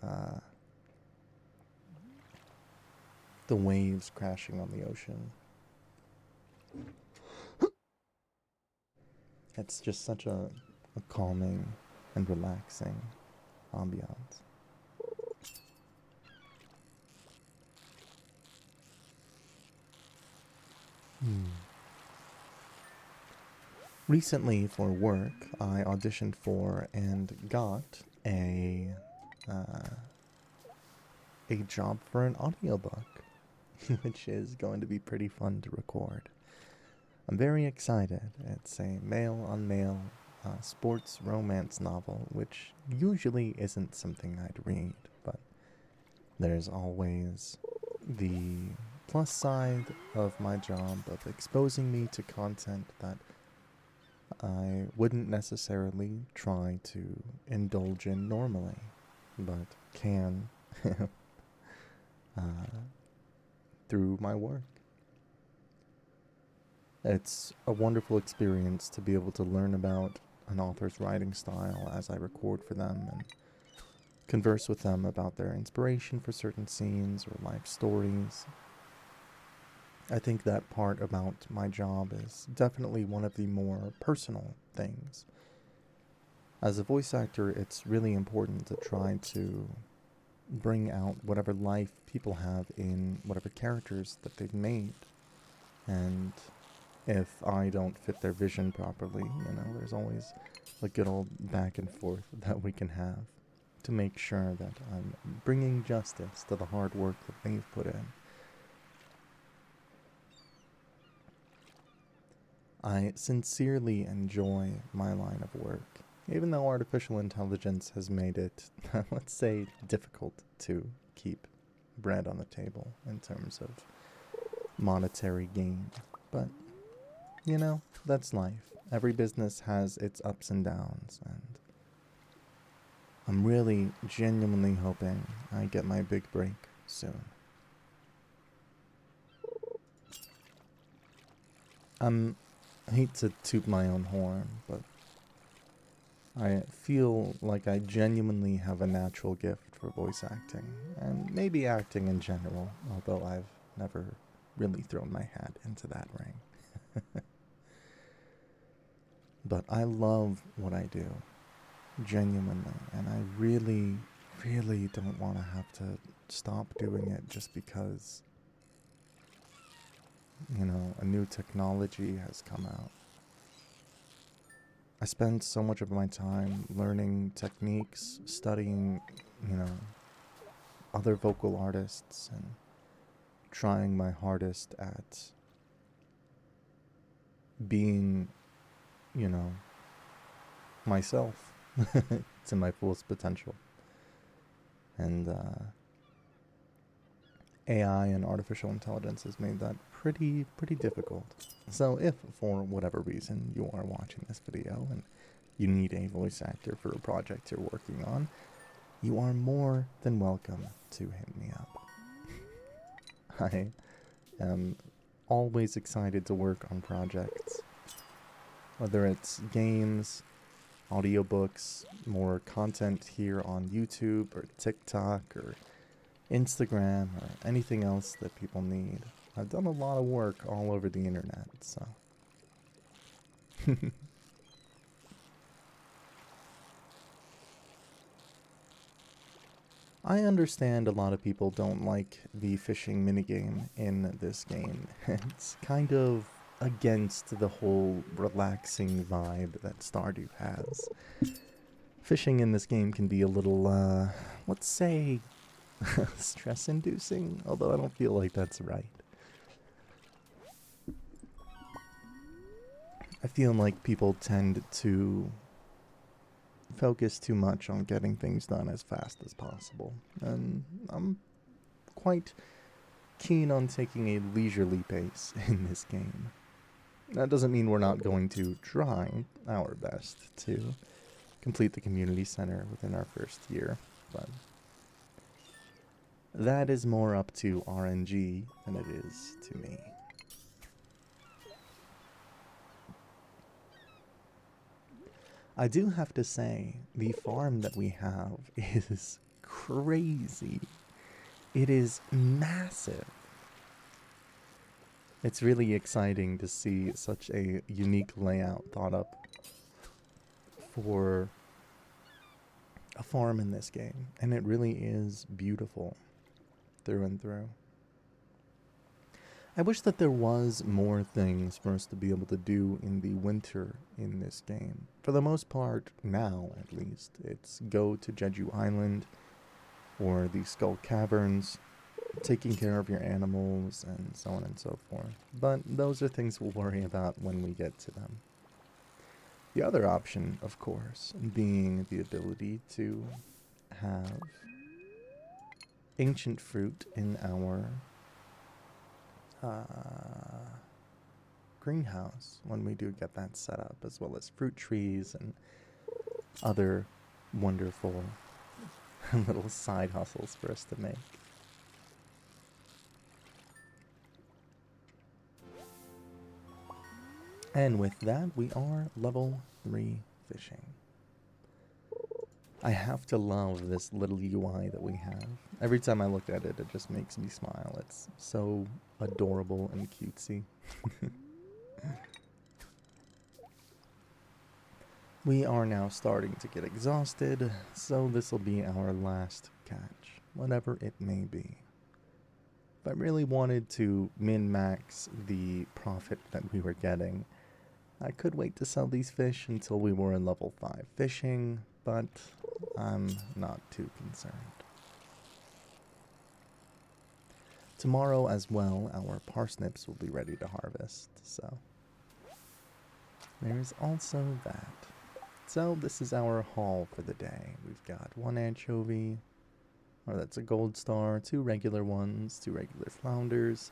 waves crashing on the ocean. It's just such a calming and relaxing ambiance. Recently, for work, I auditioned for and got a job for an audiobook, which is going to be pretty fun to record. I'm very excited. It's a male-on-male sports romance novel, which usually isn't something I'd read, but there's always the plus side of my job of exposing me to content that I wouldn't necessarily try to indulge in normally, but can through my work. It's a wonderful experience to be able to learn about an author's writing style as I record for them and converse with them about their inspiration for certain scenes or life stories. I think that part about my job is definitely one of the more personal things. As a voice actor, it's really important to try to bring out whatever life people have in whatever characters that they've made. And if I don't fit their vision properly, there's always a good old back and forth that we can have to make sure that I'm bringing justice to the hard work that they've put in. I sincerely enjoy my line of work, even though artificial intelligence has made it, let's say, difficult to keep bread on the table in terms of monetary gain. But, that's life. Every business has its ups and downs, and I'm really genuinely hoping I get my big break soon. I hate to toot my own horn, but I feel like I genuinely have a natural gift for voice acting, and maybe acting in general, although I've never really thrown my hat into that ring. But I love what I do, genuinely, and I really, really don't want to have to stop doing it just because, a new technology has come out. I spend so much of my time learning techniques, studying, you know, other vocal artists, and trying my hardest at being, you know, myself to my fullest potential. And AI and artificial intelligence has made that pretty difficult. So if for whatever reason you are watching this video and you need a voice actor for a project you're working on, you are more than welcome to hit me up. I am always excited to work on projects, whether it's games, audiobooks, more content here on YouTube or TikTok or Instagram or anything else that people need. I've done a lot of work all over the internet, so. I understand a lot of people don't like the fishing minigame in this game. It's kind of against the whole relaxing vibe that Stardew has. Fishing in this game can be a little, let's say, stress-inducing, although I don't feel like that's right. I feel like people tend to focus too much on getting things done as fast as possible, and I'm quite keen on taking a leisurely pace in this game. That doesn't mean we're not going to try our best to complete the community center within our first year, but that is more up to RNG than it is to me. I do have to say, the farm that we have is crazy. It is massive. It's really exciting to see such a unique layout thought up for a farm in this game, and it really is beautiful through and through. I wish that there was more things for us to be able to do in the winter in this game. For the most part, now at least, it's go to Jeju Island or the Skull Caverns, taking care of your animals, and so on and so forth. But those are things we'll worry about when we get to them. The other option, of course, being the ability to have ancient fruit in our greenhouse when we do get that set up, as well as fruit trees and other wonderful little side hustles for us to make. And with that, we are level 3 fishing. I have to love this little UI that we have. Every time I look at it, it just makes me smile. It's so adorable and cutesy. We are now starting to get exhausted, so this will be our last catch, whatever it may be. If I really wanted to min-max the profit that we were getting, I could wait to sell these fish until we were in level 5 fishing, but I'm not too concerned. Tomorrow as well, our parsnips will be ready to harvest, so there's also that. So this is our haul for the day. We've got 1 anchovy, or that's a gold star, 2 regular ones, 2 regular flounders,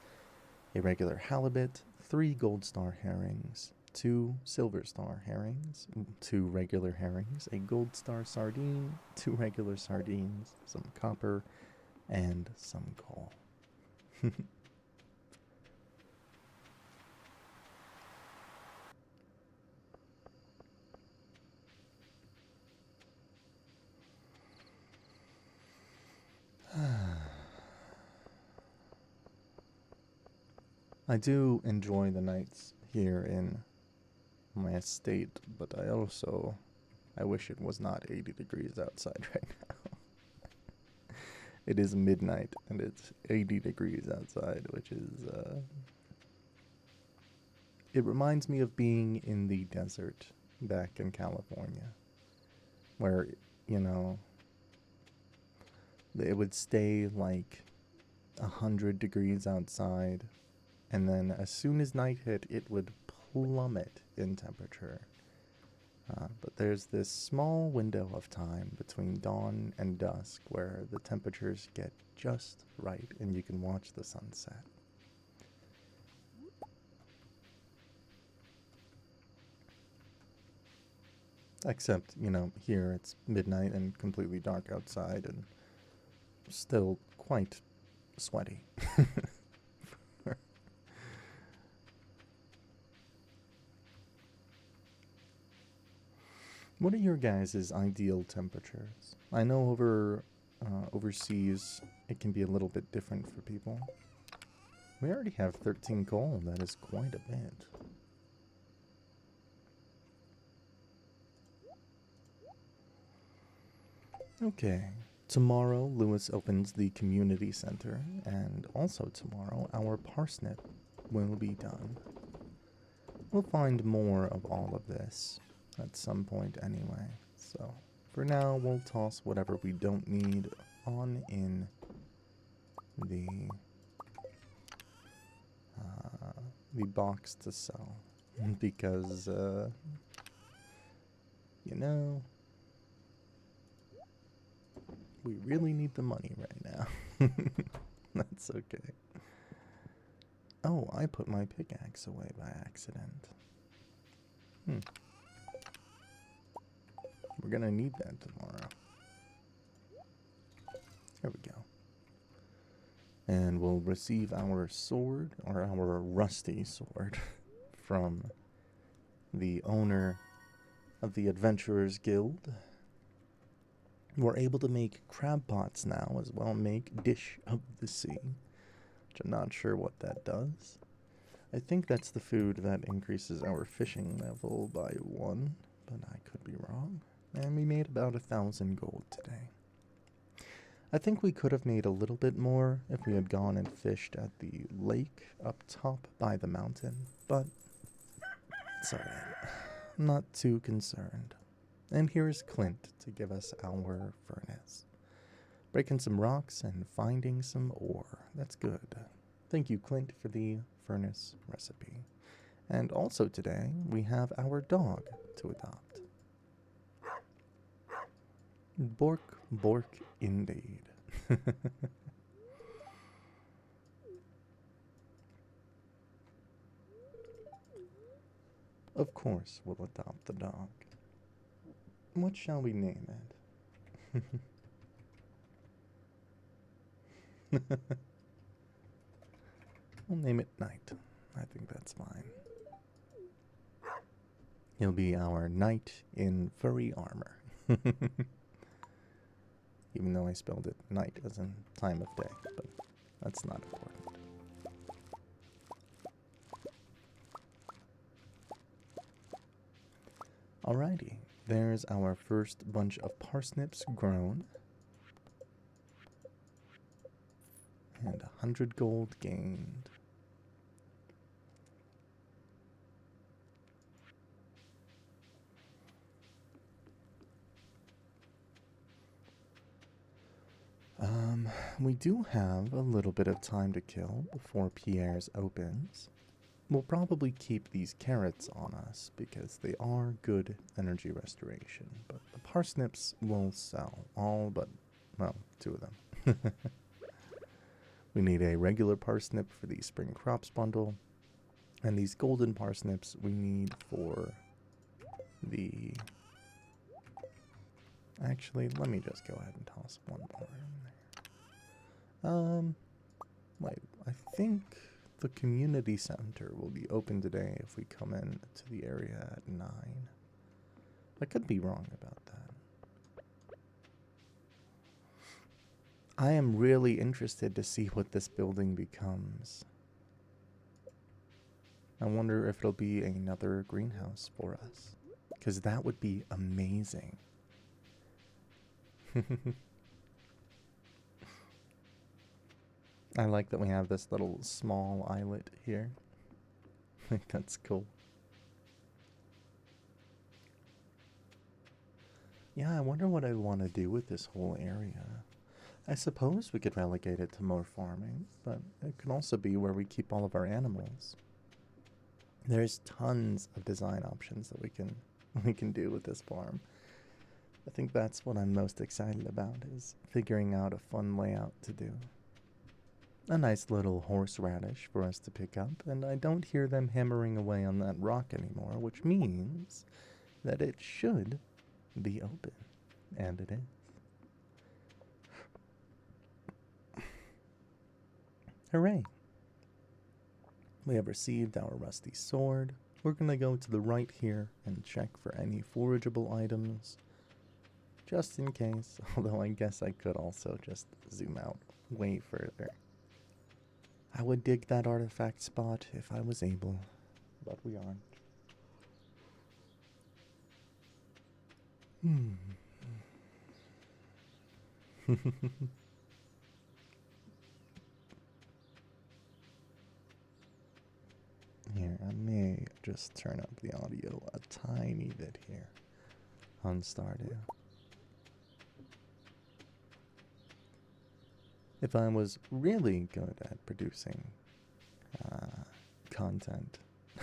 a regular halibut, 3 gold star herrings, 2 silver star herrings, 2 regular herrings, a gold star sardine, 2 regular sardines, some copper, and some coal. I do enjoy the nights here in my estate, but I wish it was not 80 degrees outside right now. It is midnight and it's 80 degrees outside, which is, it reminds me of being in the desert back in California, where, you know, it would stay like 100 degrees outside, and then as soon as night hit, it would plummet in temperature. But there's this small window of time between dawn and dusk where the temperatures get just right and you can watch the sunset. Except, you know, here it's midnight and completely dark outside and still quite sweaty. What are your guys' ideal temperatures? I know overseas it can be a little bit different for people. We already have 13 coal. That is quite a bit. Okay. Tomorrow, Lewis opens the community center, and also tomorrow, our parsnip will be done. We'll find more of all of this at some point anyway, so for now, we'll toss whatever we don't need on in the box to sell, because, you know, we really need the money right now. That's okay. Oh, I put my pickaxe away by accident. We're gonna need that tomorrow. There we go. And we'll receive our sword, or our rusty sword, from the owner of the Adventurers Guild. We're able to make crab pots now as well, make Dish of the Sea, which I'm not sure what that does. I think that's the food that increases our fishing level by 1, but I could be wrong. And we made about 1,000 gold today. I think we could have made a little bit more if we had gone and fished at the lake up top by the mountain, but it's alright. I'm not too concerned. And here is Clint to give us our furnace. Breaking some rocks and finding some ore. That's good. Thank you, Clint, for the furnace recipe. And also today, we have our dog to adopt. Bork, Bork, indeed. Of course, we'll adopt the dog. What shall we name it? We'll name it Knight. I think that's fine. He'll be our knight in furry armor. Even though I spelled it night as in time of day, but that's not important. Alrighty, there's our first bunch of parsnips grown. And 100 gold gained. We do have a little bit of time to kill before Pierre's opens. We'll probably keep these carrots on us because they are good energy restoration, but the parsnips will sell, all but, well, 2 of them. We need a regular parsnip for the spring crops bundle, and these golden parsnips we need for the... Actually, let me just go ahead and toss one more in there. Wait, I think the community center will be open today if we come in to the area at 9. I could be wrong about that. I am really interested to see what this building becomes. I wonder if it'll be another greenhouse for us. Because that would be amazing. I like that we have this little small islet here. I think that's cool. Yeah, I wonder what I want to do with this whole area. I suppose we could relegate it to more farming, but it could also be where we keep all of our animals. There's tons of design options that we can do with this farm. I think that's what I'm most excited about, is figuring out a fun layout to do. A nice little horseradish for us to pick up, and I don't hear them hammering away on that rock anymore, which means that it should be open. And it is. Hooray! We have received our rusty sword. We're gonna go to the right here and check for any forageable items, just in case, although I guess I could also just zoom out way further. I would dig that artifact spot if I was able, but we aren't. Here, I may just turn up the audio a tiny bit here on Stardew. If I was really good at producing content,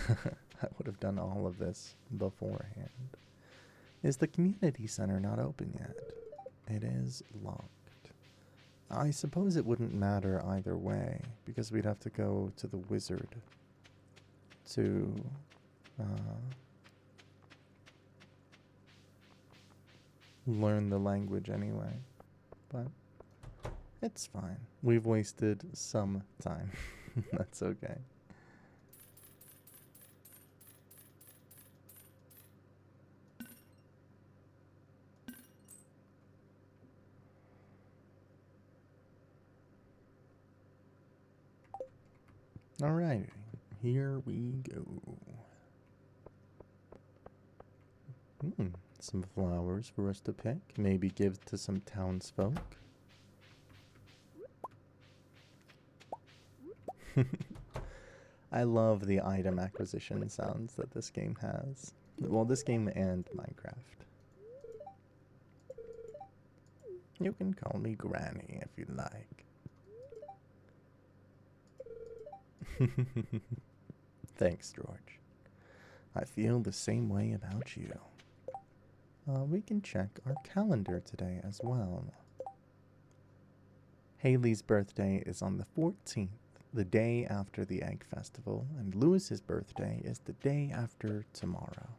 I would have done all of this beforehand. Is the community center not open yet? It is locked. I suppose it wouldn't matter either way, because we'd have to go to the wizard to learn the language anyway. But it's fine. We've wasted some time. That's okay. Alrighty, here we go. Some flowers for us to pick. Maybe give to some townsfolk. I love the item acquisition sounds that this game has. Well, this game and Minecraft. You can call me Granny if you like. Thanks, George. I feel the same way about you. We can check our calendar today as well. Haley's birthday is on the 14th, the day after the Egg Festival, and Lewis's birthday is the day after tomorrow.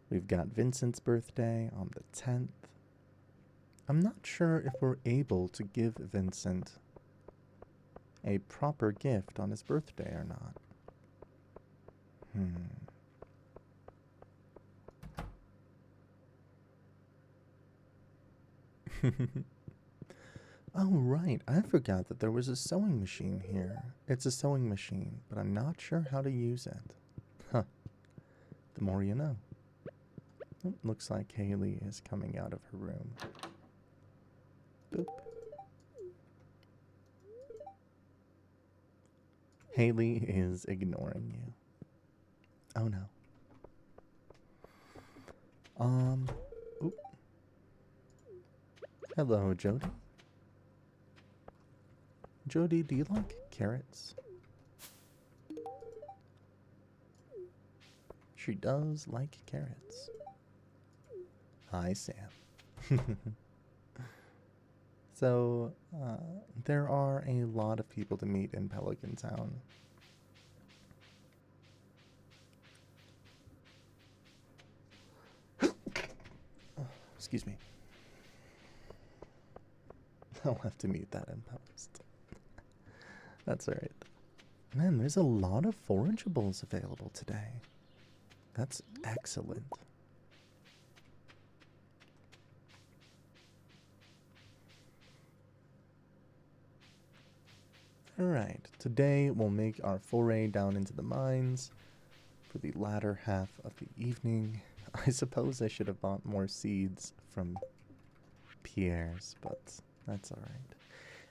We've got Vincent's birthday on the 10th. I'm not sure if we're able to give Vincent a proper gift on his birthday or not. Oh, right. I forgot that there was a sewing machine here. It's a sewing machine, but I'm not sure how to use it. Huh. The more you know. Oh, looks like Haley is coming out of her room. Boop. Haley is ignoring you. Oh no. Oop. Hello, Jody. Jody, do you like carrots? She does like carrots. Hi, Sam. So, there are a lot of people to meet in Pelican Town. Excuse me. I'll have to mute that in post. That's alright. Man, there's a lot of forageables available today. That's excellent. Alright, today we'll make our foray down into the mines for the latter half of the evening. I suppose I should have bought more seeds from Pierre's, but that's alright.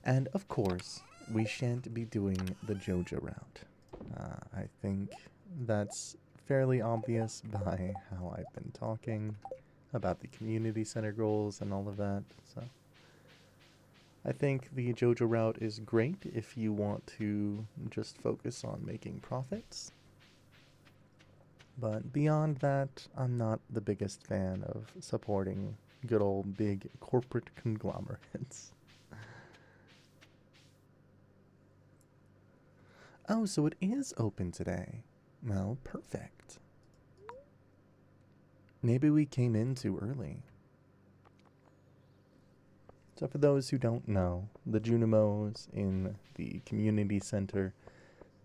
And of course, we shan't be doing the Joja route. I think that's fairly obvious by how I've been talking about the community center goals and all of that, so I think the Joja route is great if you want to just focus on making profits. But beyond that, I'm not the biggest fan of supporting good old big corporate conglomerates. Oh, so it is open today. Well, perfect. Maybe we came in too early. So for those who don't know, the Junimos in the community center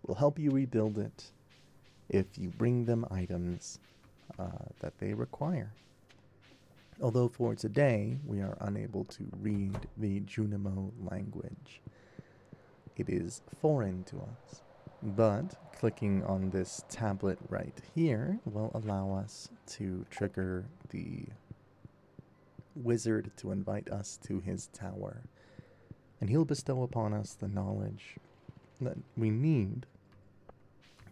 will help you rebuild it if you bring them items that they require. Although for today, we are unable to read the Junimo language. It is foreign to us. But clicking on this tablet right here will allow us to trigger the wizard to invite us to his tower. And he'll bestow upon us the knowledge that we need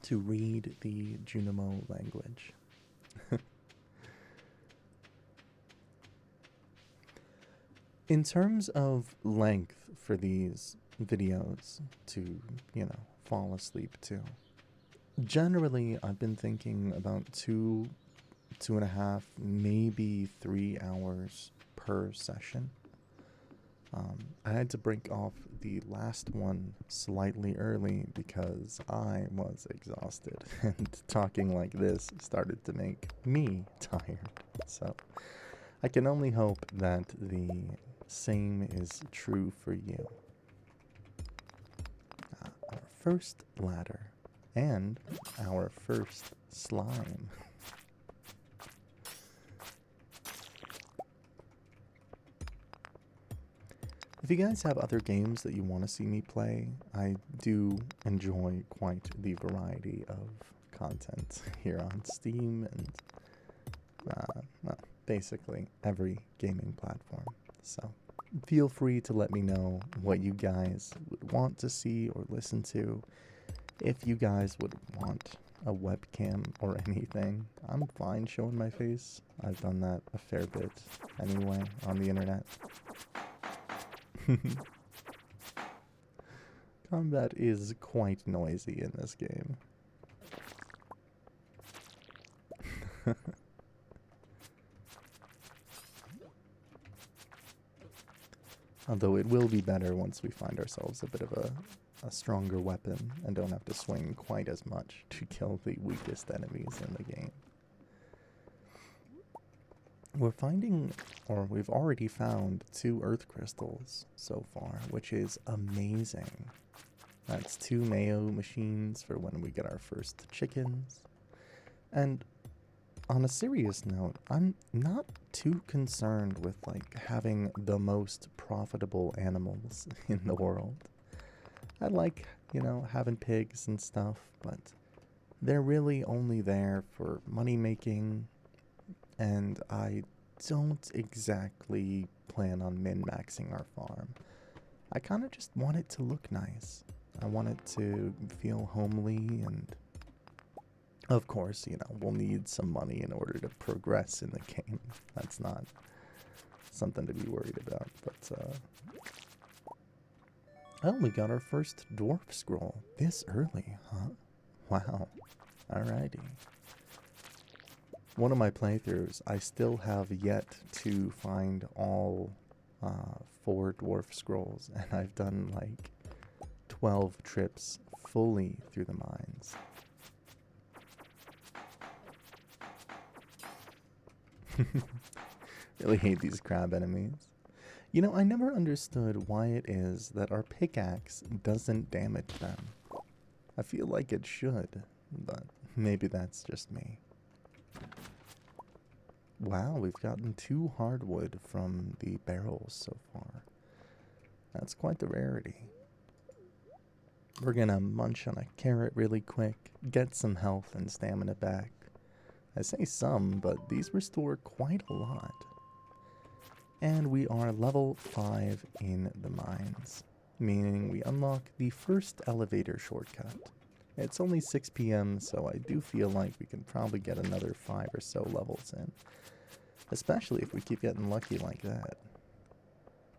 to read the Junimo language. In terms of length for these videos to, fall asleep to, generally I've been thinking about 2.5, maybe 3 hours per session. I had to break off the last one slightly early because I was exhausted and talking like this started to make me tired. So I can only hope that the same is true for you. Our first ladder and our first slime. If you guys have other games that you want to see me play, I do enjoy quite the variety of content here on Steam and, well, basically every gaming platform. So feel free to let me know what you guys would want to see or listen to. If you guys would want a webcam or anything, I'm fine showing my face. I've done that a fair bit anyway on the internet. Combat is quite noisy in this game. Although it will be better once we find ourselves a bit of a stronger weapon and don't have to swing quite as much to kill the weakest enemies in the game. We're finding, or we've already found 2 earth crystals so far, which is amazing. That's 2 mayo machines for when we get our first chickens. And on a serious note, I'm not too concerned with having the most profitable animals in the world. I like, having pigs and stuff, but they're really only there for money making, and I don't exactly plan on min-maxing our farm. I kind of just want it to look nice. I want it to feel homely, and of course, we'll need some money in order to progress in the game. That's not something to be worried about, but, oh, we got our first dwarf scroll this early, huh? Wow. Alrighty. One of my playthroughs, I still have yet to find all 4 dwarf scrolls, and I've done 12 trips fully through the mines. Really hate these crab enemies. I never understood why it is that our pickaxe doesn't damage them. I feel like it should, but maybe that's just me. Wow, we've gotten 2 hardwood from the barrels so far. That's quite the rarity. we're gonna munch on a carrot really quick, get some health and stamina back. I say some, but these restore quite a lot. And we are level 5 in the mines, meaning we unlock the first elevator shortcut. It's only 6 p.m., so I do feel like we can probably get another 5 or so levels in. Especially if we keep getting lucky like that.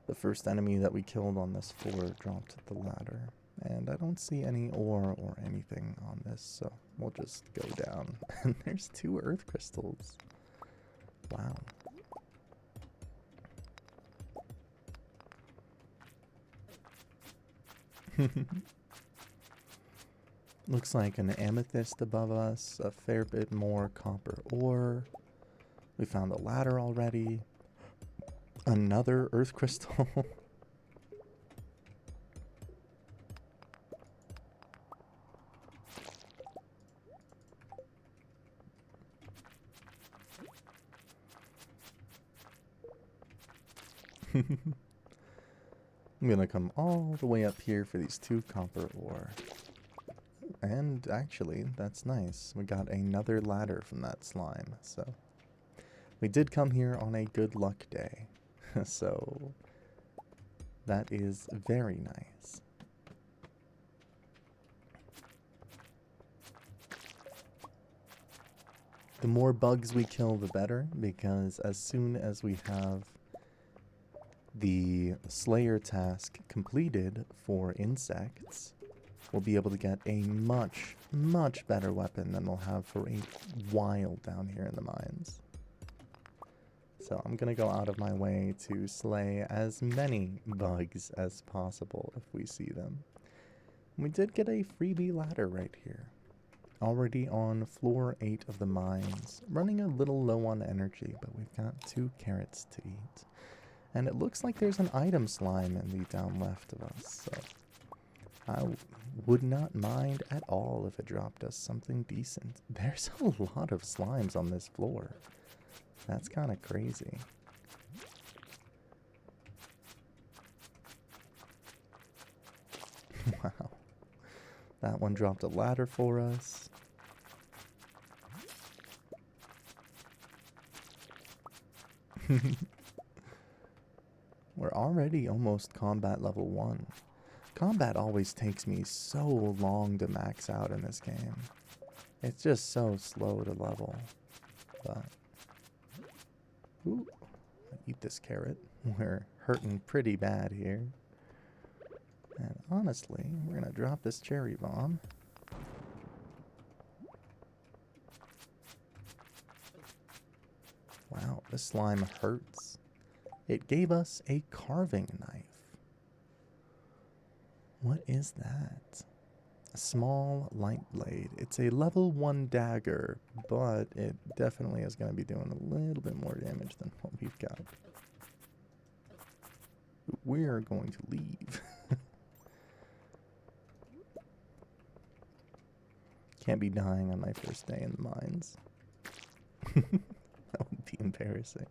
The first enemy that we killed on this floor dropped the ladder. And I don't see any ore or anything on this, so we'll just go down. And there's 2 earth crystals. Wow. Looks like an amethyst above us, a fair bit more copper ore. We found a ladder already. Another earth crystal. I'm gonna come all the way up here for these 2 copper ore. And actually, that's nice. We got another ladder from that slime, so we did come here on a good luck day. So that is very nice. The more bugs we kill, the better, because as soon as we have the Slayer task completed for insects, we'll be able to get a much, much better weapon than we'll have for a while down here in the mines. So I'm going to go out of my way to slay as many bugs as possible if we see them. We did get a freebie ladder right here. Already on floor 8 of the mines. Running a little low on energy, but we've got 2 carrots to eat. And it looks like there's an item slime in the down left of us, so I would not mind at all if it dropped us something decent. There's a lot of slimes on this floor. That's kind of crazy. Wow. That one dropped a ladder for us. We're already almost combat level 1. Combat always takes me so long to max out in this game. It's just so slow to level. But ooh, eat this carrot. We're hurting pretty bad here. And honestly, we're gonna drop this cherry bomb. Wow, this slime hurts. It gave us a carving knife. What is that? A small light blade. It's a level 1 dagger, but it definitely is going to be doing a little bit more damage than what we've got. We're going to leave. Can't be dying on my first day in the mines. That would be embarrassing.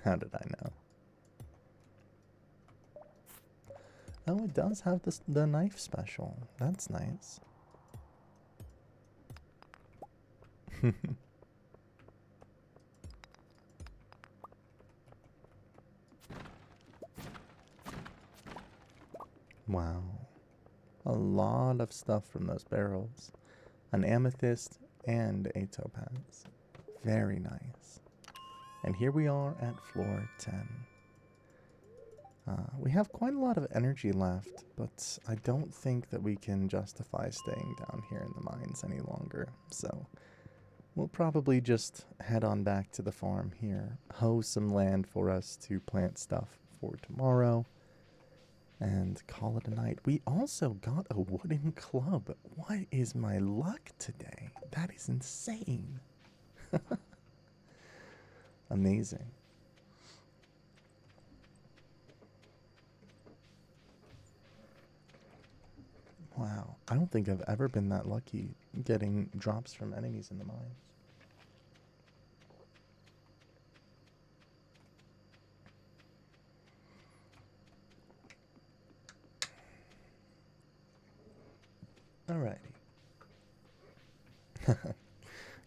How did I know? Oh, it does have the knife special. That's nice. Wow. A lot of stuff from those barrels. An amethyst and a topaz. Very nice. And here we are at floor 10. We have quite a lot of energy left, but I don't think that we can justify staying down here in the mines any longer. So we'll probably just head on back to the farm here, hoe some land for us to plant stuff for tomorrow, and call it a night. We also got a wooden club. What is my luck today? That is insane. Amazing. Wow, I don't think I've ever been that lucky getting drops from enemies in the mines. Alrighty.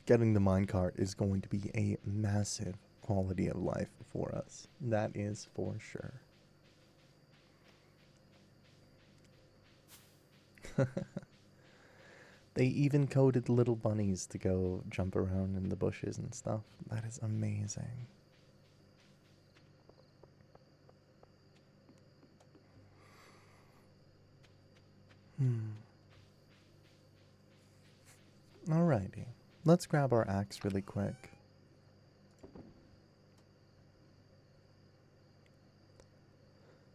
Getting the minecart is going to be a massive quality of life for us. That is for sure. They even coded little bunnies to go jump around in the bushes and stuff. That is amazing. Alrighty. Let's grab our axe really quick.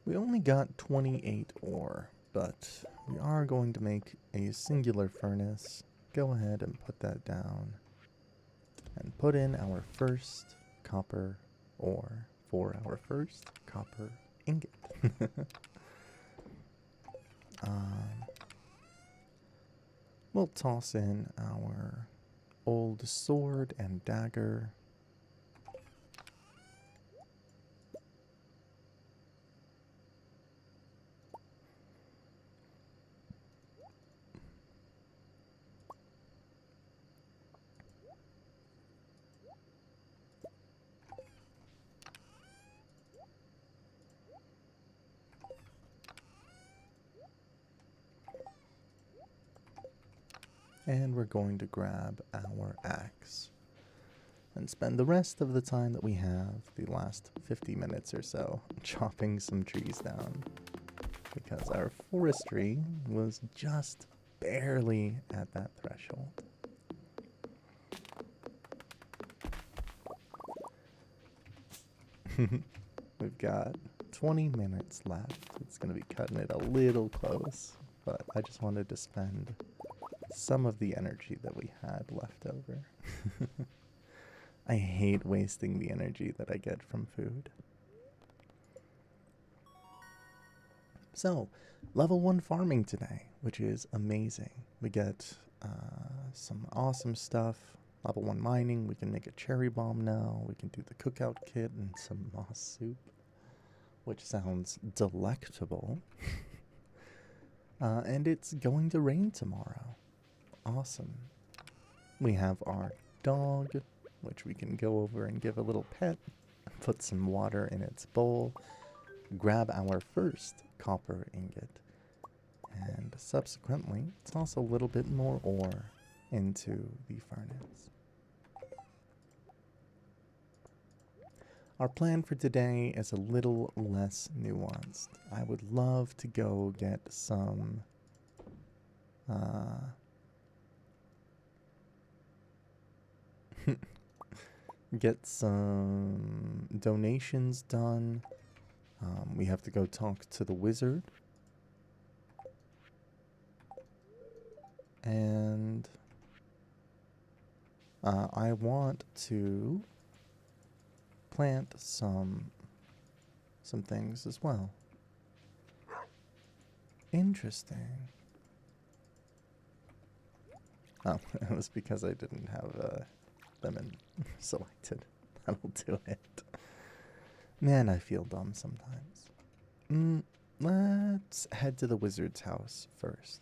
We only got 28 ore, but we are going to make a singular furnace. Go ahead and put that down. And put in our first copper ore for our first copper ingot. We'll toss in our old sword and dagger. And we're going to grab our axe and spend the rest of the time that we have, the last 50 minutes or so, chopping some trees down. Because our forestry was just barely at that threshold. We've got 20 minutes left. It's going to be cutting it a little close, but I just wanted to spend some of the energy that we had left over. I hate wasting the energy that I get from food. So, level 1 farming today, which is amazing. We get some awesome stuff. Level 1 mining, we can make a cherry bomb now. We can do the cookout kit and some moss soup, which sounds delectable. And it's going to rain tomorrow. Awesome. We have our dog, which we can go over and give a little pet, put some water in its bowl, grab our first copper ingot, and subsequently toss a little bit more ore into the furnace. Our plan for today is a little less nuanced. I would love to go get some get some donations done. We have to go talk to the wizard. And I want to plant some things as well. Interesting. Oh, it was because I didn't have them selected. That'll do it. Man, I feel dumb sometimes. Let's head to the wizard's house first.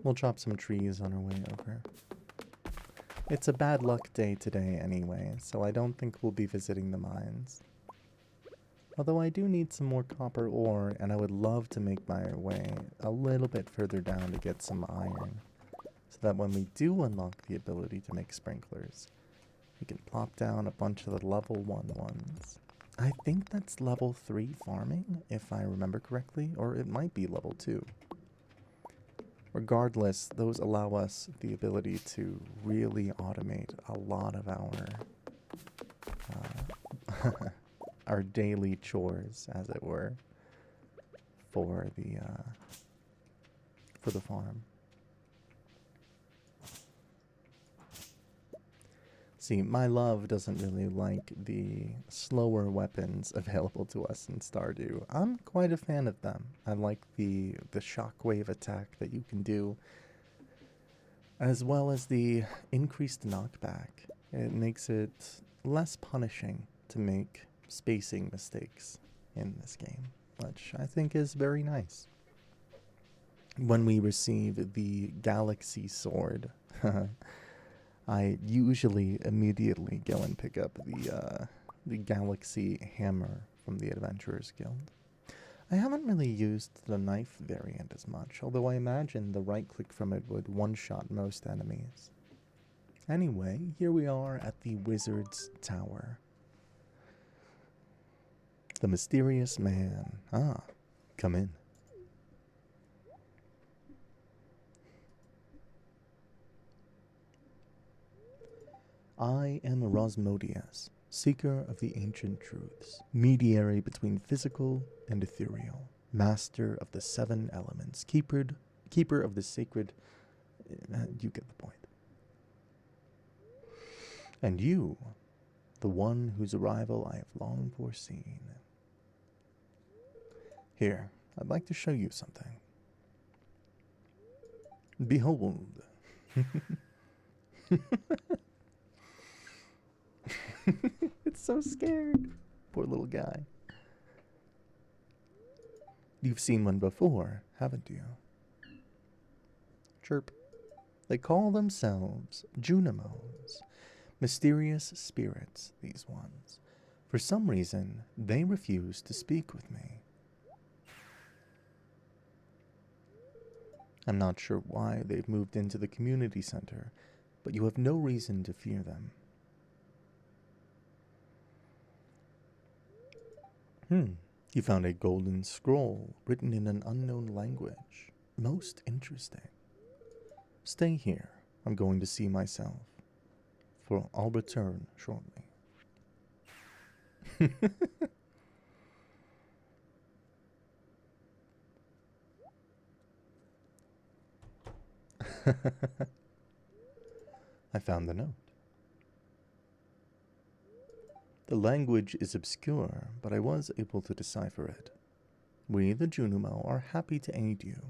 We'll chop some trees on our way over. It's a bad luck day today anyway, so I don't think we'll be visiting the mines. Although I do need some more copper ore, and I would love to make my way a little bit further down to get some iron, so that when we do unlock the ability to make sprinklers, we can plop down a bunch of the level 1 ones. I think that's level 3 farming, if I remember correctly, or it might be level 2. Regardless, those allow us the ability to really automate a lot of our daily chores, as it were, for the farm. See, my love doesn't really like the slower weapons available to us in Stardew. I'm quite a fan of them. I like the shockwave attack that you can do as well as the increased knockback. It makes it less punishing to make spacing mistakes in this game, which I think is very nice. When we receive the Galaxy Sword, I usually immediately go and pick up the Galaxy Hammer from the Adventurers Guild. I haven't really used the knife variant as much, although I imagine the right click from it would one-shot most enemies. Anyway, here we are at the Wizard's Tower. The mysterious man. Ah, come in. I am Rosmodius, seeker of the ancient truths, mediary between physical and ethereal, master of the seven elements, keeper of the sacred. You get the point. And you, the one whose arrival I have long foreseen. Here, I'd like to show you something. Behold. It's so scared. Poor little guy. You've seen one before, haven't you? Chirp. They call themselves Junimos. Mysterious spirits, these ones. For some reason, they refuse to speak with me. I'm not sure why they've moved into the community center, but you have no reason to fear them. You found a golden scroll written in an unknown language. Most interesting. Stay here. I'm going to see myself. For I'll return shortly. I found the note. The language is obscure, but I was able to decipher it. We, the Junimo, are happy to aid you.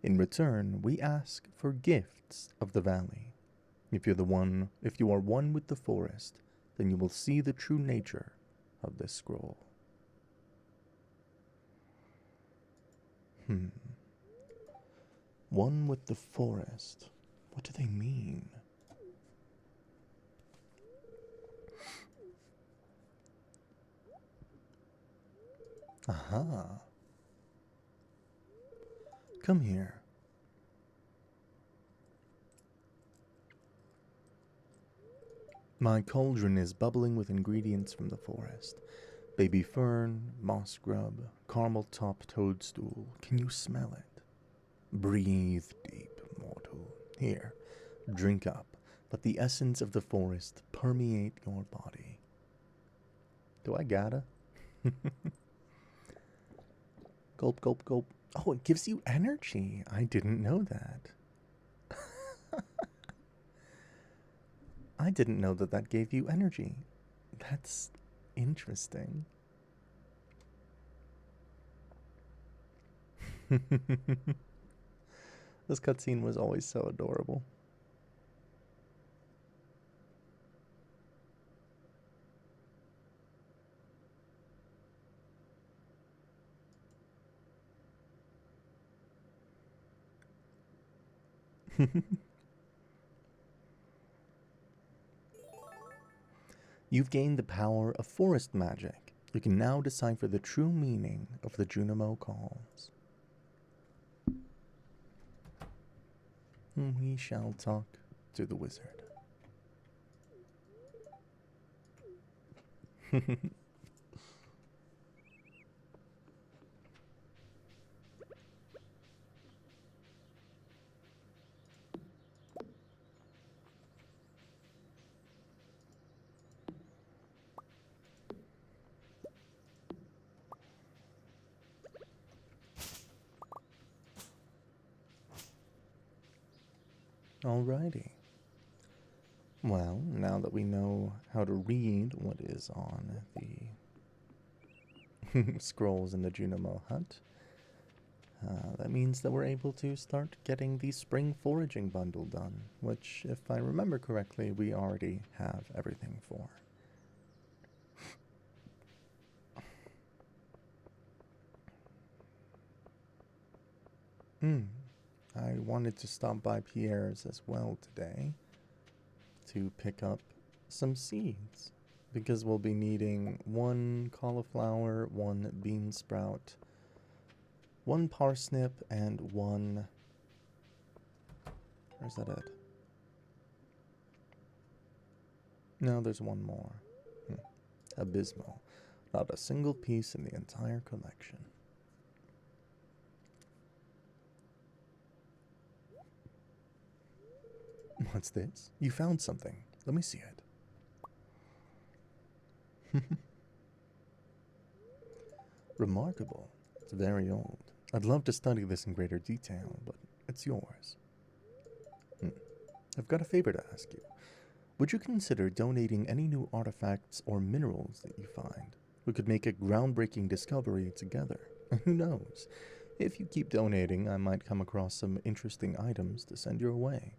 In return, we ask for gifts of the valley. If you are one with the forest, then you will see the true nature of this scroll. One with the forest. What do they mean? Aha. Come here. My cauldron is bubbling with ingredients from the forest. Baby fern, moss grub, caramel top toadstool. Can you smell it? Breathe deep, mortal. Here, drink up. Let the essence of the forest permeate your body. Do I gotta? Gulp, gulp, gulp. Oh, it gives you energy. I didn't know that. I didn't know that that gave you energy. That's interesting. This cutscene was always so adorable. You've gained the power of forest magic. You can now decipher the true meaning of the Junimo calls. We shall talk to the wizard. Alrighty. Well, now that we know how to read what is on the scrolls in the Junimo hut, That means that we're able to start getting the spring foraging bundle done, which, if I remember correctly, we already have everything for. I wanted to stop by Pierre's as well today to pick up some seeds, because we'll be needing 1 cauliflower, 1 bean sprout, 1 parsnip, and 1... Where's that at? No, there's 1 more. Abysmal. Not a single piece in the entire collection. What's this? You found something. Let me see it. Remarkable. It's very old. I'd love to study this in greater detail, but it's yours. I've got a favor to ask you. Would you consider donating any new artifacts or minerals that you find? We could make a groundbreaking discovery together. Who knows? If you keep donating, I might come across some interesting items to send your way.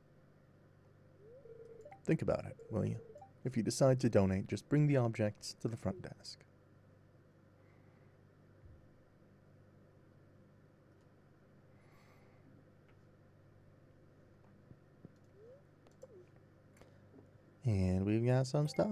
Think about it, will you? If you decide to donate, just bring the objects to the front desk. And we've got some stuff.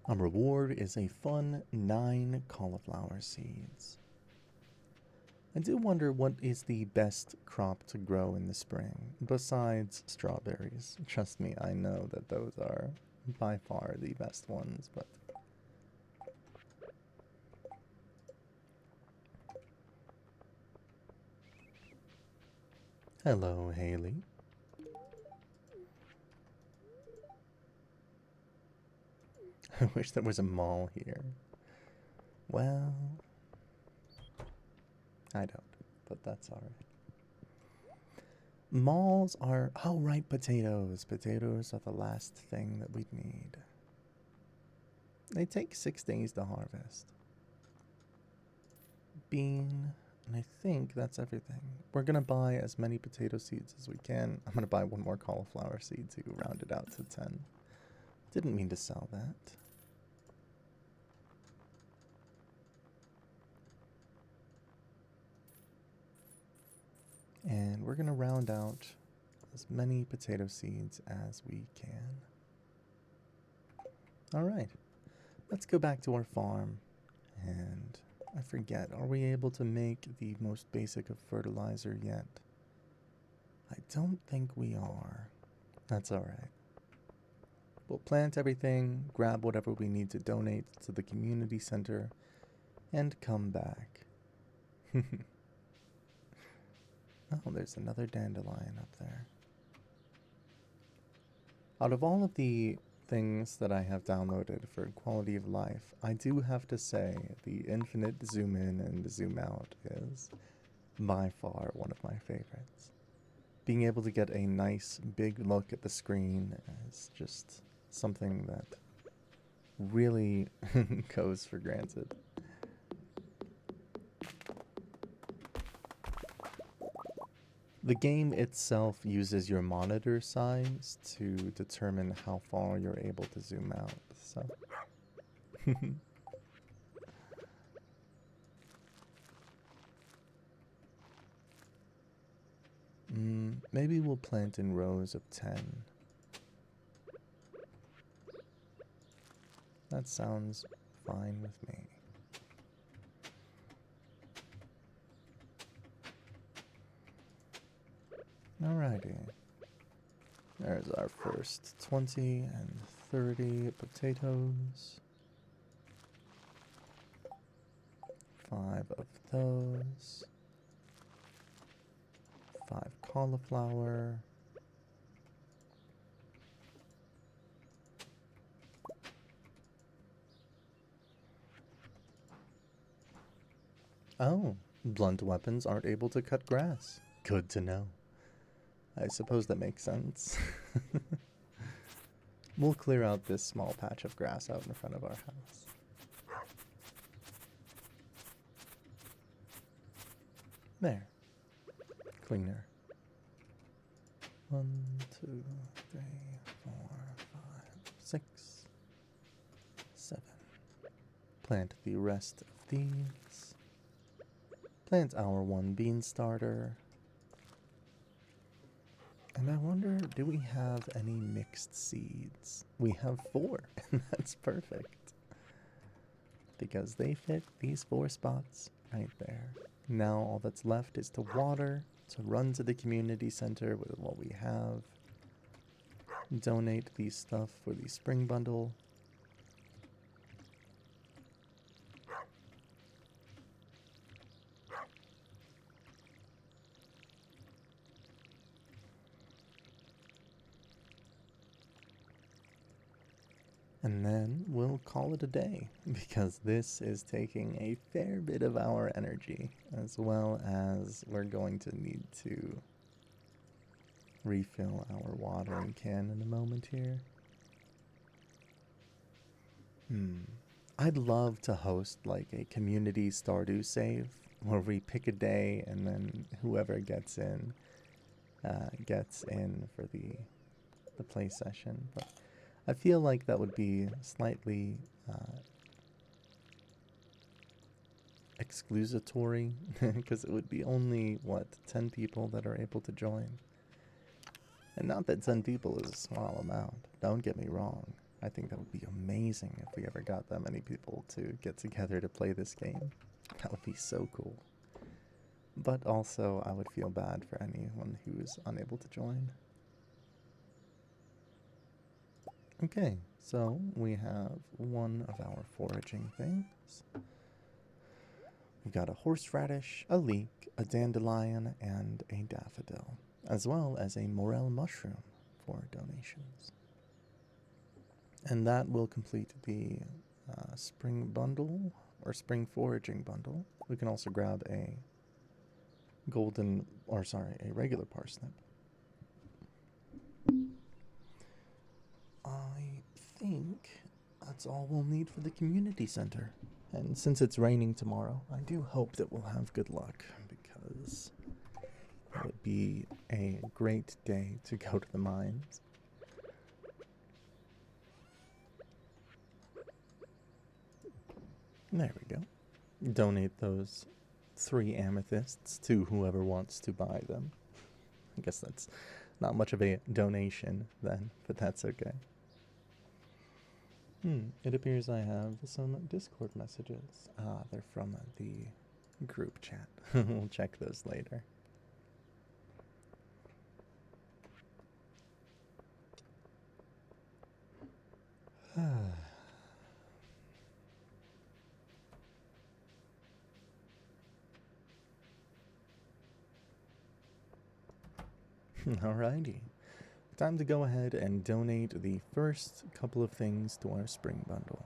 Our reward is a fun 9 cauliflower seeds. I do wonder what is the best crop to grow in the spring, besides strawberries. Trust me, I know that those are by far the best ones, but... Hello, Haley. I wish there was a mall here. Well, I don't, but that's alright. Malls are... Oh, right, potatoes. Potatoes are the last thing that we'd need. They take 6 days to harvest. Bean, and I think that's everything. We're gonna buy as many potato seeds as we can. I'm gonna buy 1 more cauliflower seed to round it out to 10. Didn't mean to sell that. And we're gonna round out as many potato seeds as we can. Alright, let's go back to our farm. And I forget, are we able to make the most basic of fertilizer yet? I don't think we are. That's alright. We'll plant everything, grab whatever we need to donate to the community center, and come back. Oh, there's another dandelion up there. Out of all of the things that I have downloaded for quality of life, I do have to say the infinite zoom in and zoom out is by far one of my favorites. Being able to get a nice big look at the screen is just something that really goes for granted. The game itself uses your monitor size to determine how far you're able to zoom out, so... Maybe we'll plant in rows of 10. That sounds fine with me. Alrighty. There's our first 20 and 30 potatoes. 5 of those. 5 cauliflower. Oh, blunt weapons aren't able to cut grass. Good to know. I suppose that makes sense. We'll clear out this small patch of grass out in front of our house. There. Cleaner. 1, 2, 3, 4, 5, 6, 7. Plant the rest of these. Plant our 1 bean starter. And I wonder, do we have any mixed seeds? We have 4, and that's perfect. Because they fit these 4 spots right there. Now all that's left is to water, to run to the community center with what we have. Donate the stuff for the spring bundle. And then we'll call it a day, because this is taking a fair bit of our energy, as well as we're going to need to refill our watering can in a moment here. I'd love to host like a community Stardew save, where we pick a day and then whoever gets in for the play session, but I feel like that would be slightly exclusatory, because it would be only, 10 people that are able to join. And not that 10 people is a small amount, don't get me wrong. I think that would be amazing if we ever got that many people to get together to play this game. That would be so cool. But also, I would feel bad for anyone who's unable to join. Okay, so we have one of our foraging things. We've got a horseradish, a leek, a dandelion, and a daffodil, as well as a morel mushroom for donations. And that will complete the spring bundle, or spring foraging bundle. We can also grab a a regular parsnip. I think that's all we'll need for the community center. And since it's raining tomorrow, I do hope that we'll have good luck, because it would be a great day to go to the mines. There we go. Donate those 3 amethysts to whoever wants to buy them. I guess that's not much of a donation then, but that's okay. It appears I have some Discord messages. Ah, they're from the group chat. We'll check those later. Alrighty. Time to go ahead and donate the first couple of things to our spring bundle.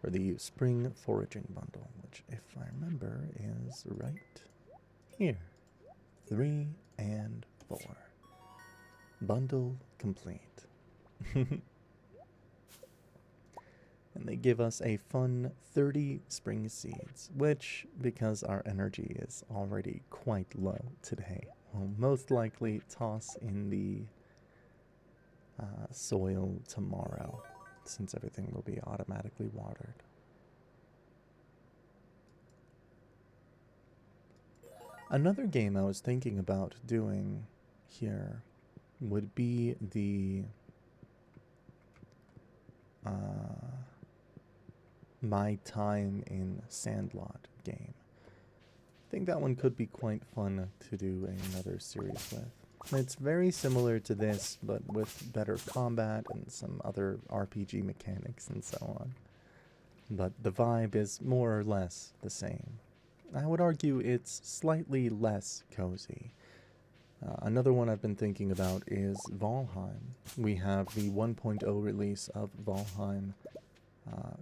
Or the spring foraging bundle, which, if I remember, is right here. 3 and 4. Bundle complete. And they give us a fun 30 spring seeds, which, because our energy is already quite low today, will most likely toss in the soil tomorrow, since everything will be automatically watered. Another game I was thinking about doing here would be the My Time in Sandlot game. I think that one could be quite fun to do another series with. It's very similar to this, but with better combat and some other RPG mechanics and so on. But the vibe is more or less the same. I would argue it's slightly less cozy. Another one I've been thinking about is Valheim. We have the 1.0 release of Valheim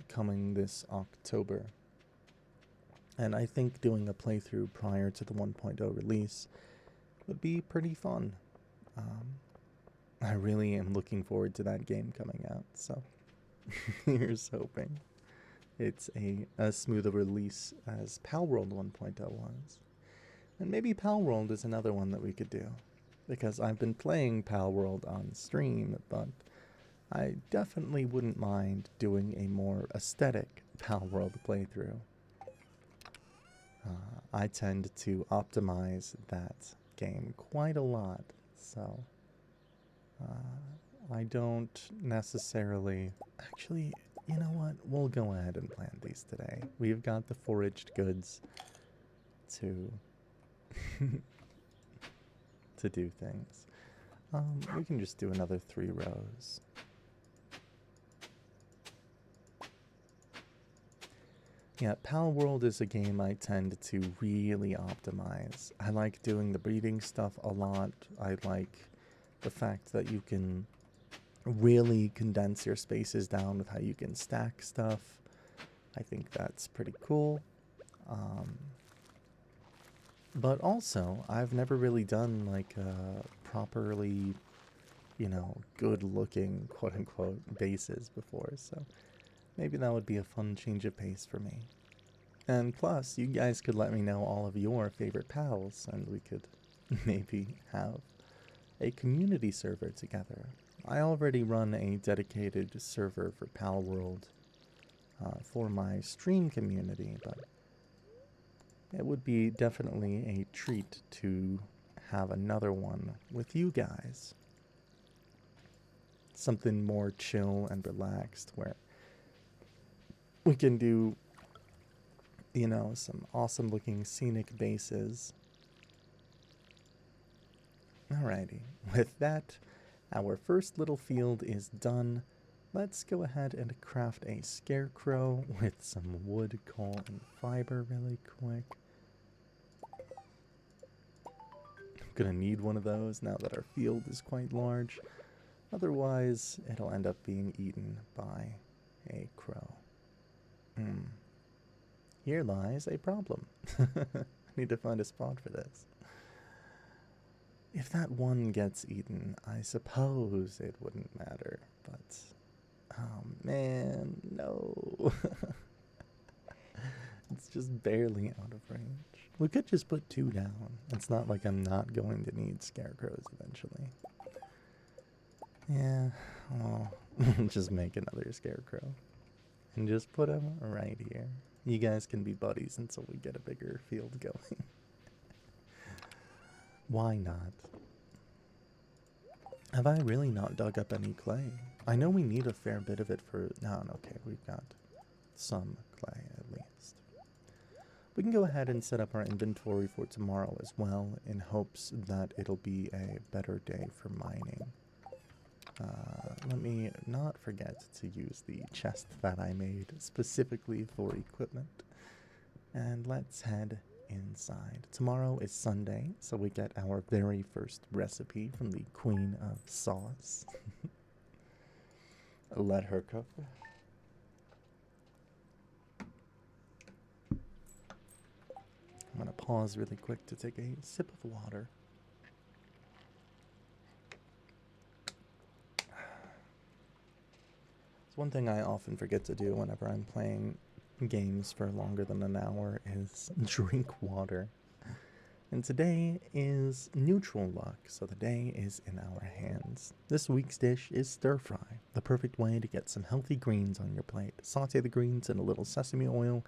coming this October. And I think doing a playthrough prior to the 1.0 release would be pretty fun. Um, I really am looking forward to that game coming out, so here's hoping it's a smoother release as Palworld 1.0 was. And maybe Palworld is another one that we could do, because I've been playing Palworld on stream, but I definitely wouldn't mind doing a more aesthetic Palworld playthrough. I tend to optimize that game quite a lot, so I don't necessarily... Actually, you know what? We'll go ahead and plan these today. We've got the foraged goods to to do things. We can just do another 3 rows. Yeah, Palworld is a game I tend to really optimize. I like doing the breeding stuff a lot. I like the fact that you can really condense your spaces down with how you can stack stuff. I think that's pretty cool. But also, I've never really done like a properly, good looking quote unquote bases before, so maybe that would be a fun change of pace for me. And plus, you guys could let me know all of your favorite pals, and we could maybe have a community server together. I already run a dedicated server for Palworld for my stream community, but it would be definitely a treat to have another one with you guys. Something more chill and relaxed where we can do, some awesome looking scenic bases. Alrighty, with that, our first little field is done. Let's go ahead and craft a scarecrow with some wood, coal, and fiber really quick. I'm gonna need one of those now that our field is quite large. Otherwise, it'll end up being eaten by a crow. Here lies a problem. I need to find a spot for this. If that one gets eaten, I suppose it wouldn't matter, but... Oh man, no. It's just barely out of range. We could just put 2 down. It's not like I'm not going to need scarecrows eventually. Yeah, well, just make another scarecrow. And just put him right here. You guys can be buddies until we get a bigger field going. Why not? Have I really not dug up any clay? I know we need a fair bit of it for... No, okay, we've got some clay at least. We can go ahead and set up our inventory for tomorrow as well, in hopes that it'll be a better day for mining. Let me not forget to use the chest that I made specifically for equipment. And let's head inside. Tomorrow is Sunday, so we get our very first recipe from the Queen of Sauce. Let her cook. I'm gonna pause really quick to take a sip of water. It's one thing I often forget to do whenever I'm playing games for longer than an hour is drink water. And today is neutral luck, so the day is in our hands. This week's dish is stir fry, the perfect way to get some healthy greens on your plate. Saute the greens in a little sesame oil.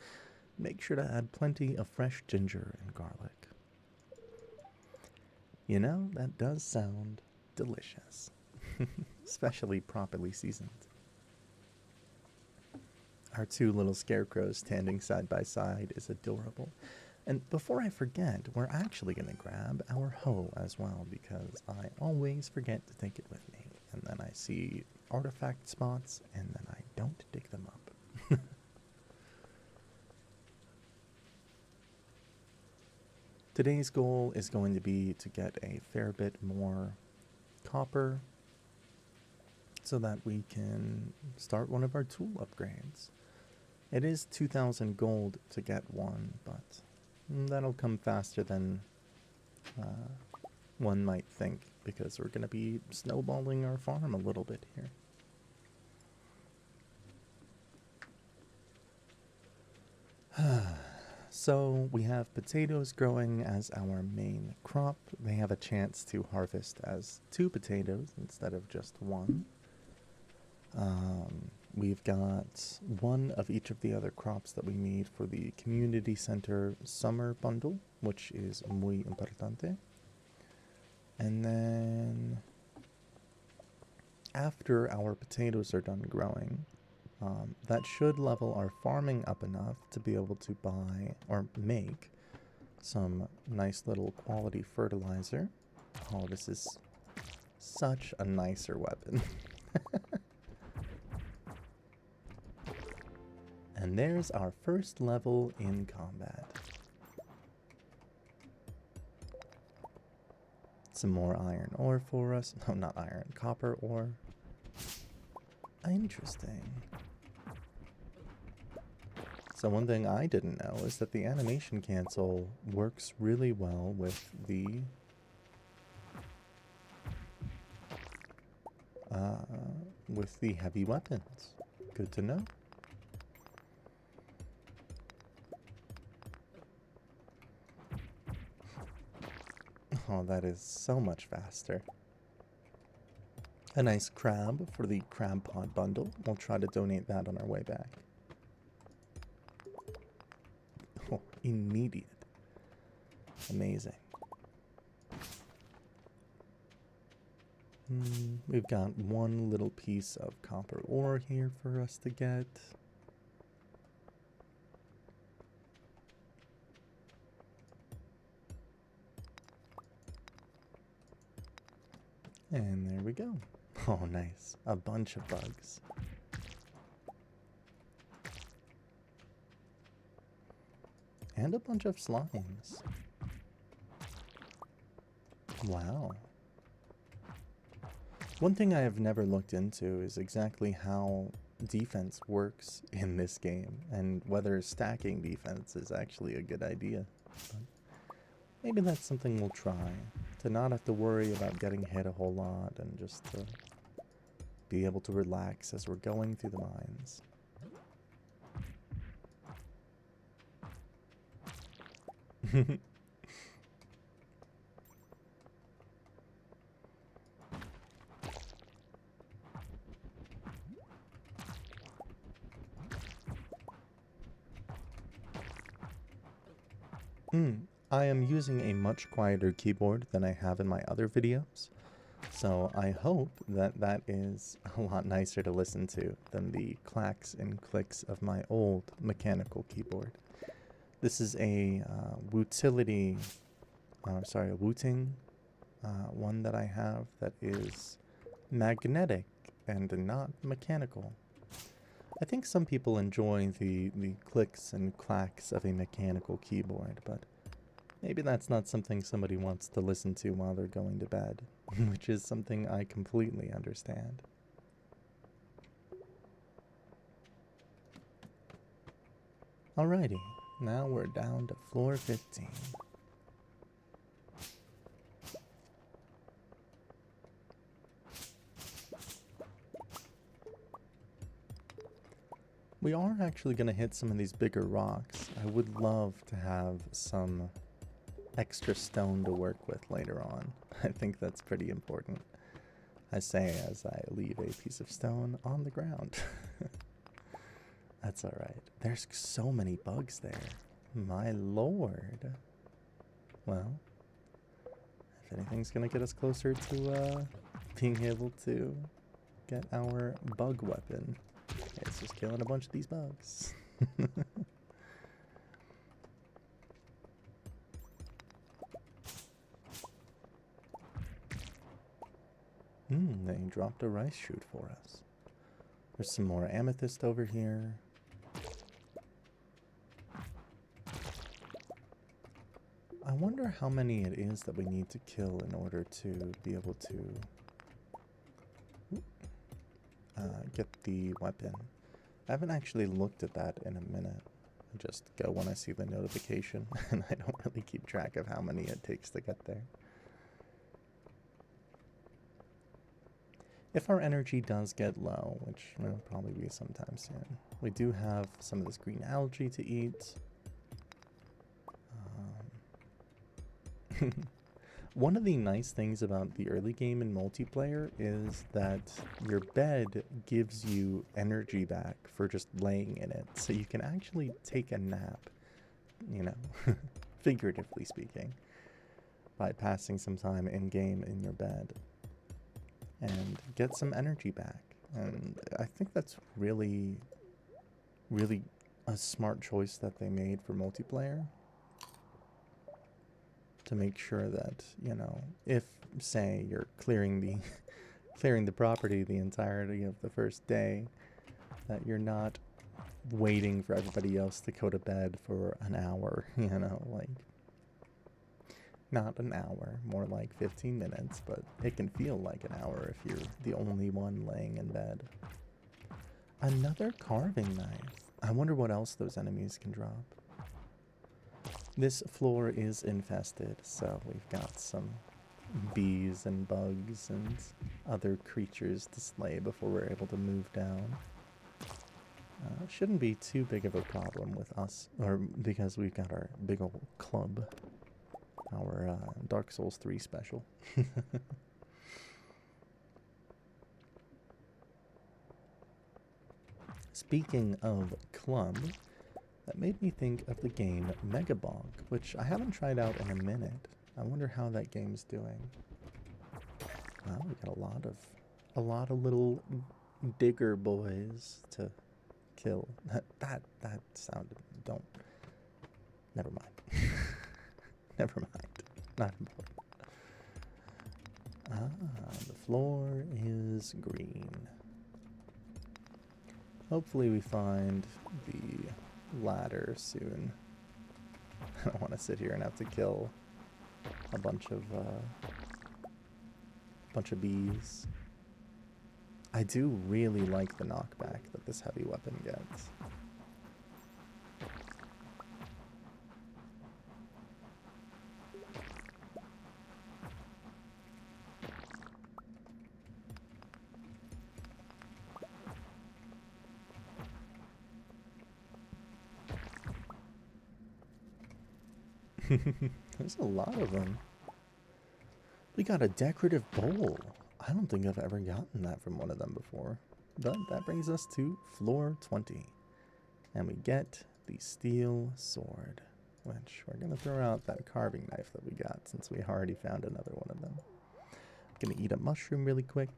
Make sure to add plenty of fresh ginger and garlic. You know, that does sound delicious, especially properly seasoned. Our 2 little scarecrows standing side by side is adorable. And before I forget, we're actually going to grab our hoe as well, because I always forget to take it with me. And then I see artifact spots, and then I don't dig them up. Today's goal is going to be to get a fair bit more copper so that we can start one of our tool upgrades. It is 2,000 gold to get one, but that'll come faster than one might think, because we're going to be snowballing our farm a little bit here. So we have potatoes growing as our main crop. They have a chance to harvest as 2 potatoes instead of just 1. We've got 1 of each of the other crops that we need for the community center summer bundle, which is muy importante. And then after our potatoes are done growing, that should level our farming up enough to be able to buy or make some nice little quality fertilizer. Oh, this is such a nicer weapon. And there's our first level in combat. Some more iron ore for us. No, not iron, copper ore. Interesting. So one thing I didn't know is that the animation cancel works really well with the heavy weapons. Good to know. Oh, that is so much faster. A nice crab for the crab pod bundle. We'll try to donate that on our way back. Oh, immediate. Amazing. We've got 1 little piece of copper ore here for us to get. And there we go. Oh, nice. A bunch of bugs. And a bunch of slimes. Wow. One thing I have never looked into is exactly how defense works in this game, and whether stacking defense is actually a good idea. But maybe that's something we'll try, to not have to worry about getting hit a whole lot, and just to be able to relax as we're going through the mines. I am using a much quieter keyboard than I have in my other videos, so I hope that that is a lot nicer to listen to than the clacks and clicks of my old mechanical keyboard. This is a Wooting one that I have that is magnetic and not mechanical. I think some people enjoy the clicks and clacks of a mechanical keyboard, but maybe that's not something somebody wants to listen to while they're going to bed, which is something I completely understand. Alrighty, now we're down to floor 15. We are actually going to hit some of these bigger rocks. I would love to have some extra stone to work with later on. I think that's pretty important. I say as I leave a piece of stone on the ground. That's alright. There's so many bugs there. My lord. Well, if anything's gonna get us closer to being able to get our bug weapon, it's just killing a bunch of these bugs. They dropped a rice shoot for us. There's some more amethyst over here. I wonder how many it is that we need to kill in order to be able to get the weapon. I haven't actually looked at that in a minute. I just go when I see the notification, and I don't really keep track of how many it takes to get there. If our energy does get low, which will probably be sometime soon, we do have some of this green algae to eat. One of the nice things about the early game in multiplayer is that your bed gives you energy back for just laying in it. So you can actually take a nap, you know, figuratively speaking, by passing some time in game in your bed and get some energy back. And I think that's really, really a smart choice that they made for multiplayer. To make sure that, you know, if say you're clearing the clearing the property the entirety of the first day, that you're not waiting for everybody else to go to bed for an hour, you know, like not an hour, more like 15 minutes, but it can feel like an hour if you're the only one laying in bed. Another carving knife. I wonder what else those enemies can drop. This floor is infested, so we've got some bees and bugs and other creatures to slay before we're able to move down. Shouldn't be too big of a problem with us, or because we've got our big old club, our Dark Souls 3 special. Speaking of club, that made me think of the game Megabog, which I haven't tried out in a minute. I wonder how that game's doing. Well, we got a lot of little digger boys to kill. That sounded, don't, never mind. Never mind. Not important. Ah, the floor is green. Hopefully we find the ladder soon. I don't want to sit here and have to kill a bunch of bees. I do really like the knockback that this heavy weapon gets. There's a lot of them. We got a decorative bowl. I don't think I've ever gotten that from one of them before. But that brings us to floor 20. And we get the steel sword, which we're going to throw out that carving knife that we got since we already found another one of them. I'm going to eat a mushroom really quick.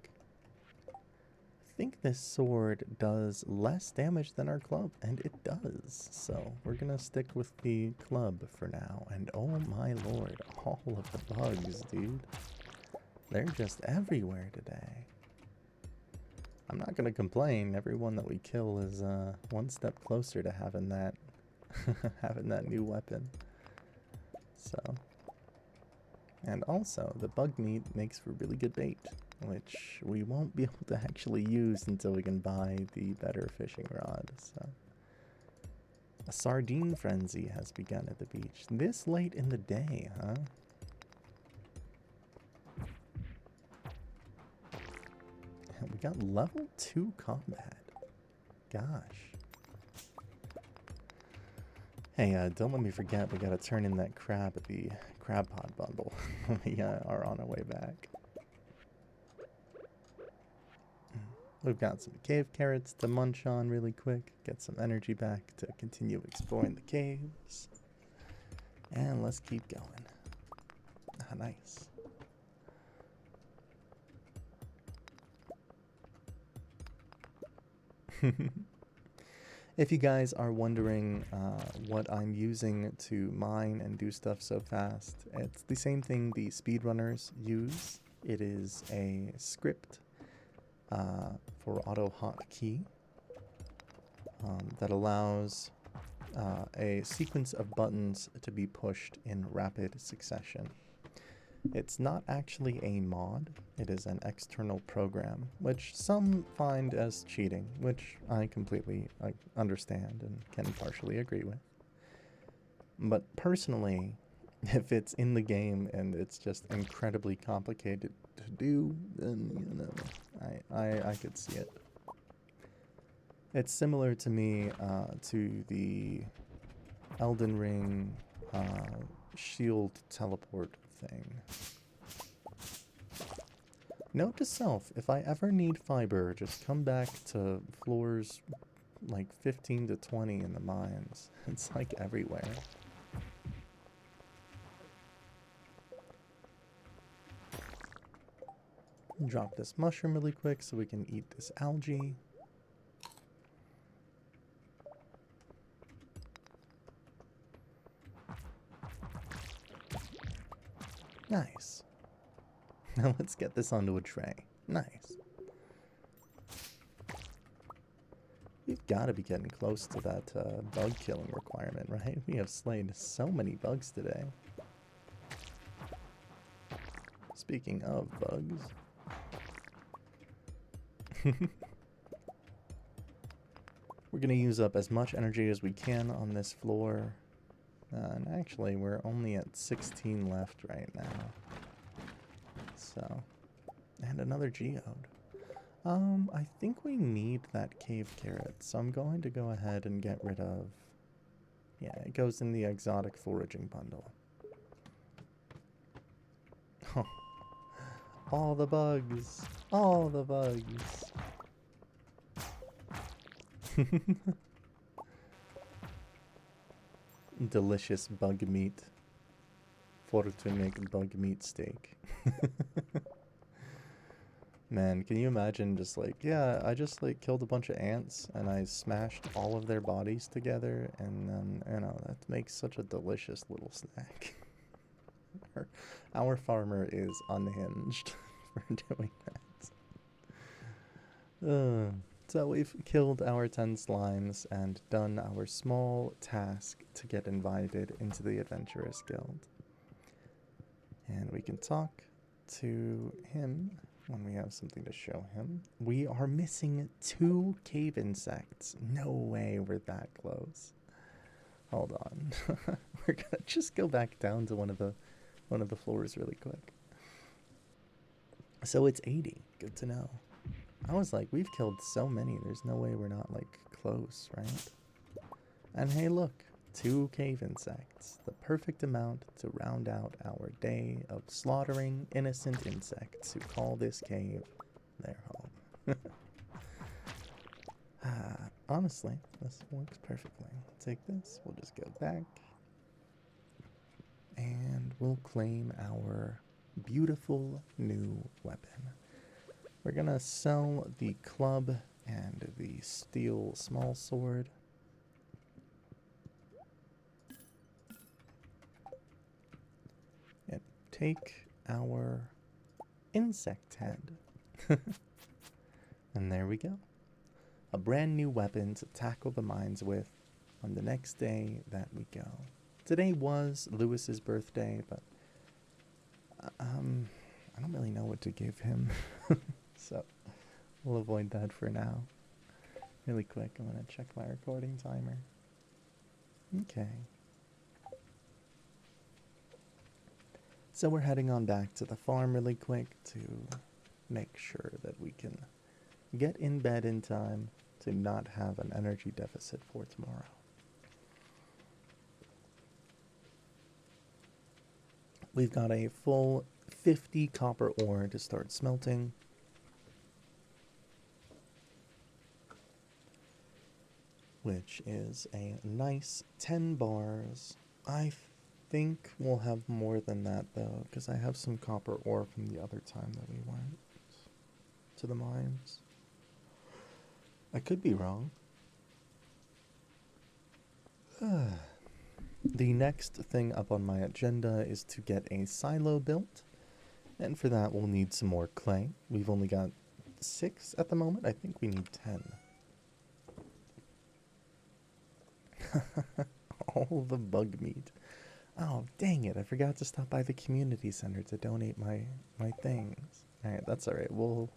I think this sword does less damage than our club, and it does. So we're going to stick with the club for now. And oh my lord, all of the bugs, dude. They're just everywhere today. I'm not going to complain. Everyone that we kill is one step closer to having that having that new weapon. So, and also the bug meat makes for really good bait, which we won't be able to actually use until we can buy the better fishing rod. So, a sardine frenzy has begun at the beach this late in the day, huh? We got level 2 combat. Gosh. Hey, don't let me forget, we gotta turn in that crab at the crab pod bundle when we are on our way back. We've got some cave carrots to munch on really quick, get some energy back to continue exploring the caves. And let's keep going. Ah, nice. If you guys are wondering what I'm using to mine and do stuff so fast, it's the same thing the speedrunners use. It is a script for auto hotkey that allows a sequence of buttons to be pushed in rapid succession. It's not actually a mod, it is an external program, which some find as cheating, which I completely understand and can partially agree with. But personally, if it's in the game and it's just incredibly complicated to do, then, you know, I could see it. It's similar to me to the Elden Ring shield teleport thing. Note to self, if I ever need fiber, just come back to floors like 15 to 20 in the mines. It's like everywhere. Drop this mushroom really quick so we can eat this algae. Nice. Now let's get this onto a tray. Nice. We've got to be getting close to that bug killing requirement, right? We have slain so many bugs today. Speaking of bugs. We're going to use up as much energy as we can on this floor. And actually, we're only at 16 left right now. So, and another geode. I think we need that cave carrot, so I'm going to go ahead and get rid of... Yeah, it goes in the exotic foraging bundle. All the bugs! All the bugs! Delicious bug meat. For to make bug meat steak. Man, can you imagine just like, yeah, I just like killed a bunch of ants and I smashed all of their bodies together and then, you know, that makes such a delicious little snack. Our farmer is unhinged for doing that. So we've killed our 10 slimes and done our small task to get invited into the Adventurers Guild. And we can talk to him when we have something to show him. We are missing 2 cave insects. No way we're that close. Hold on. We're gonna just go back down to one of the floors really quick. So it's 80. Good to know. I was like, we've killed so many. There's no way we're not like close, right? And hey, look. 2 cave insects, the perfect amount to round out our day of slaughtering innocent insects who call this cave their home. Honestly, this works perfectly. Take this, we'll just go back, and we'll claim our beautiful new weapon. We're gonna sell the club and the steel small sword. Take our insect head. And there we go. A brand new weapon to tackle the mines with on the next day that we go. Today was Lewis's birthday, but I don't really know what to give him. So we'll avoid that for now. Really quick, I'm going to check my recording timer. Okay. So we're heading on back to the farm really quick to make sure that we can get in bed in time to not have an energy deficit for tomorrow. We've got a full 50 copper ore to start smelting. Which is a nice 10 bars. I think we'll have more than that though, because I have some copper ore from the other time that we went to the mines. I could be wrong. The next thing up on my agenda is to get a silo built, and for that we'll need some more clay. We've only got 6 at the moment. I think we need 10. All the bug meat. Oh, dang it. I forgot to stop by the community center to donate my things. Alright, that's alright. We'll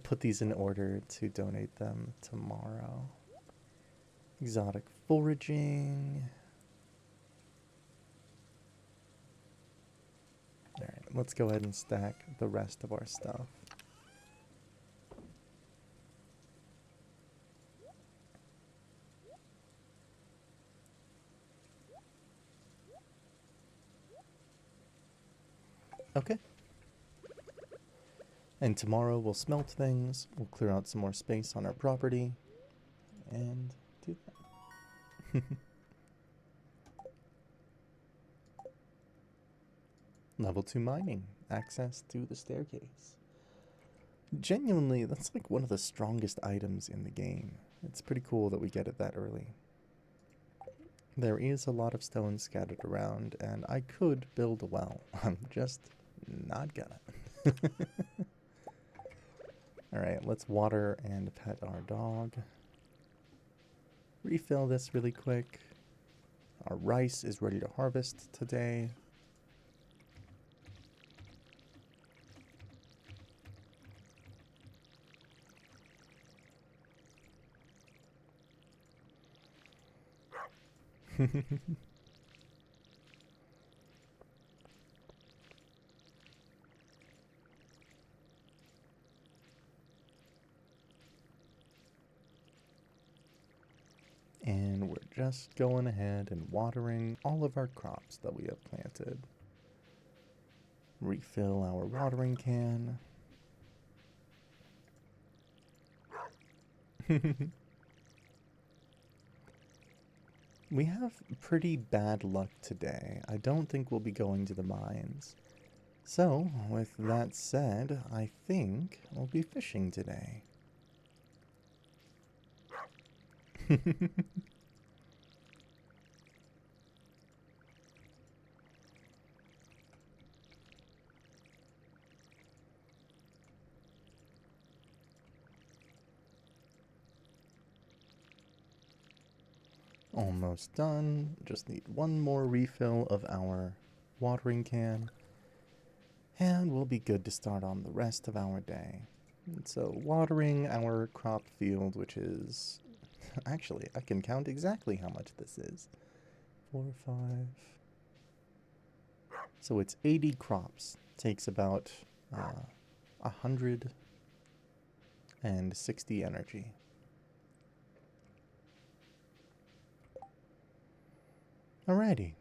put these in order to donate them tomorrow. Exotic foraging. Alright, let's go ahead and stack the rest of our stuff. Okay. And tomorrow we'll smelt things, we'll clear out some more space on our property, and do that. Level 2 mining. Access to the staircase. Genuinely, that's like one of the strongest items in the game. It's pretty cool that we get it that early. There is a lot of stone scattered around, and I could build a well. I'm just not gonna. Alright, let's water and pet our dog. Refill this really quick. Our rice is ready to harvest today. And we're just going ahead and watering all of our crops that we have planted. Refill our watering can. We have pretty bad luck today. I don't think we'll be going to the mines. So, with that said, I think we'll be fishing today. Almost done. Just need one more refill of our watering can. And we'll be good to start on the rest of our day. And so watering our crop field, which is... Actually, I can count exactly how much this is. 4, 5... So it's 80 crops. Takes about 160 energy. Alrighty.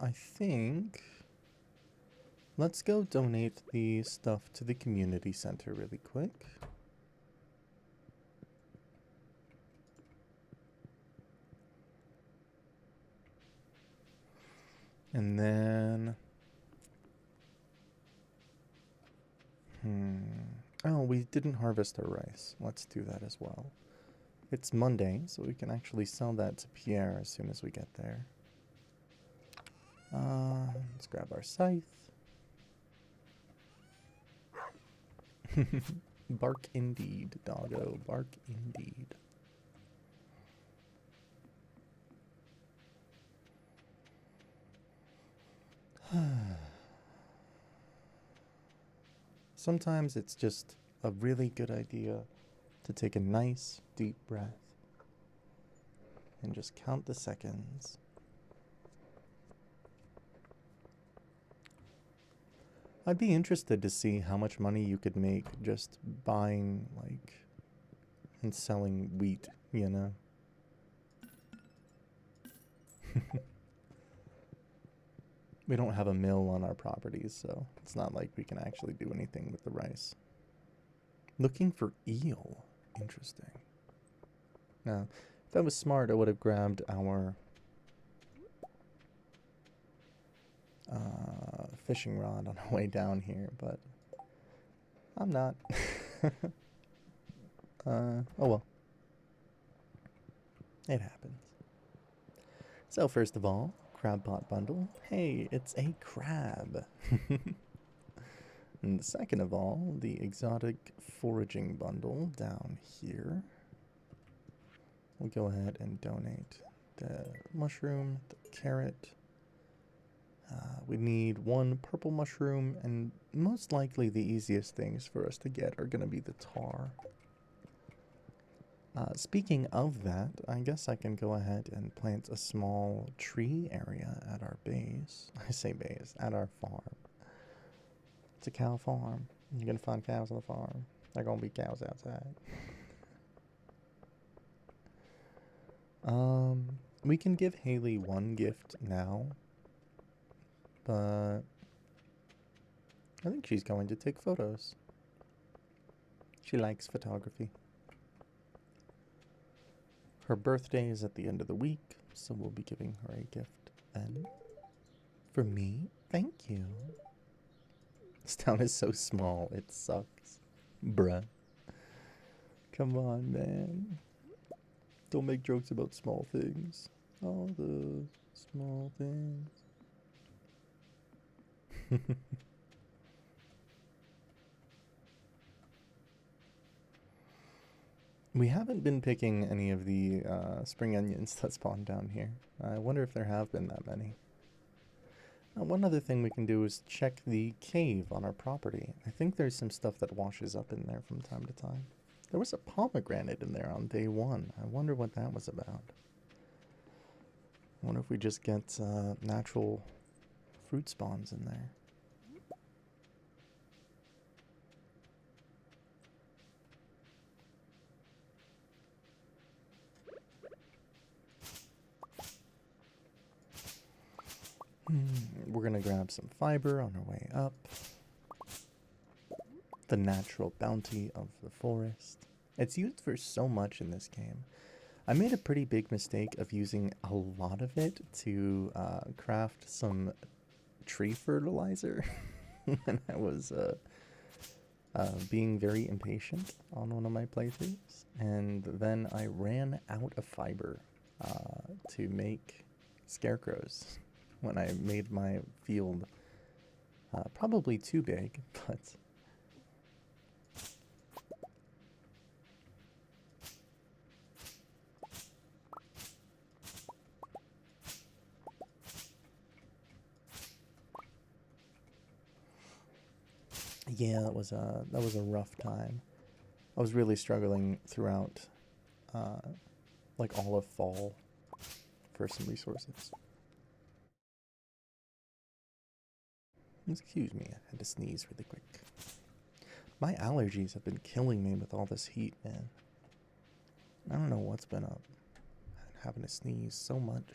I think... Let's go donate the stuff to the community center really quick. And then... Oh, we didn't harvest our rice. Let's do that as well. It's Monday, so we can actually sell that to Pierre as soon as we get there. Let's grab our scythe. Bark indeed, doggo. Bark indeed. Sometimes it's just a really good idea to take a nice deep breath and just count the seconds. I'd be interested to see how much money you could make just buying, like, and selling wheat, you know? We don't have a mill on our properties, so it's not like we can actually do anything with the rice. Looking for eel. Interesting. Now, if I was smart, I would have grabbed our fishing rod on our way down here, but I'm not. Oh well. It happens. So first of all, crab pot bundle. Hey, it's a crab. And second of all, the exotic foraging bundle down here. We'll go ahead and donate the mushroom, the carrot. We need one purple mushroom, and most likely the easiest things for us to get are going to be the tar. Speaking of that, I guess I can go ahead and plant a small tree area at our base. I say base, at our farm. It's a cow farm. You're going to find cows on the farm. They're going to be cows outside. We can give Haley one gift now, but I think she's going to take photos. She likes photography. Her birthday is at the end of the week, so we'll be giving her a gift then. For me? Thank you. This town is so small, it sucks. Bruh. Come on, man. Don't make jokes about small things. All the small things. We haven't been picking any of the spring onions that spawn down here. I wonder if there have been that many. One other thing we can do is check the cave on our property. I think there's some stuff that washes up in there from time to time. There was a pomegranate in there on day 1. I wonder what that was about. I wonder if we just get natural fruit spawns in there. We're gonna grab some fiber on our way up. The natural bounty of the forest. It's used for so much in this game. I made a pretty big mistake of using a lot of it to craft some tree fertilizer when I was being very impatient on one of my playthroughs. And then I ran out of fiber to make scarecrows when I made my field probably too big, but yeah, that was a rough time. I was really struggling throughout like all of fall for some resources. Excuse me, I had to sneeze really quick. My allergies have been killing me with all this heat, man. I don't know what's been up. I'm having to sneeze so much.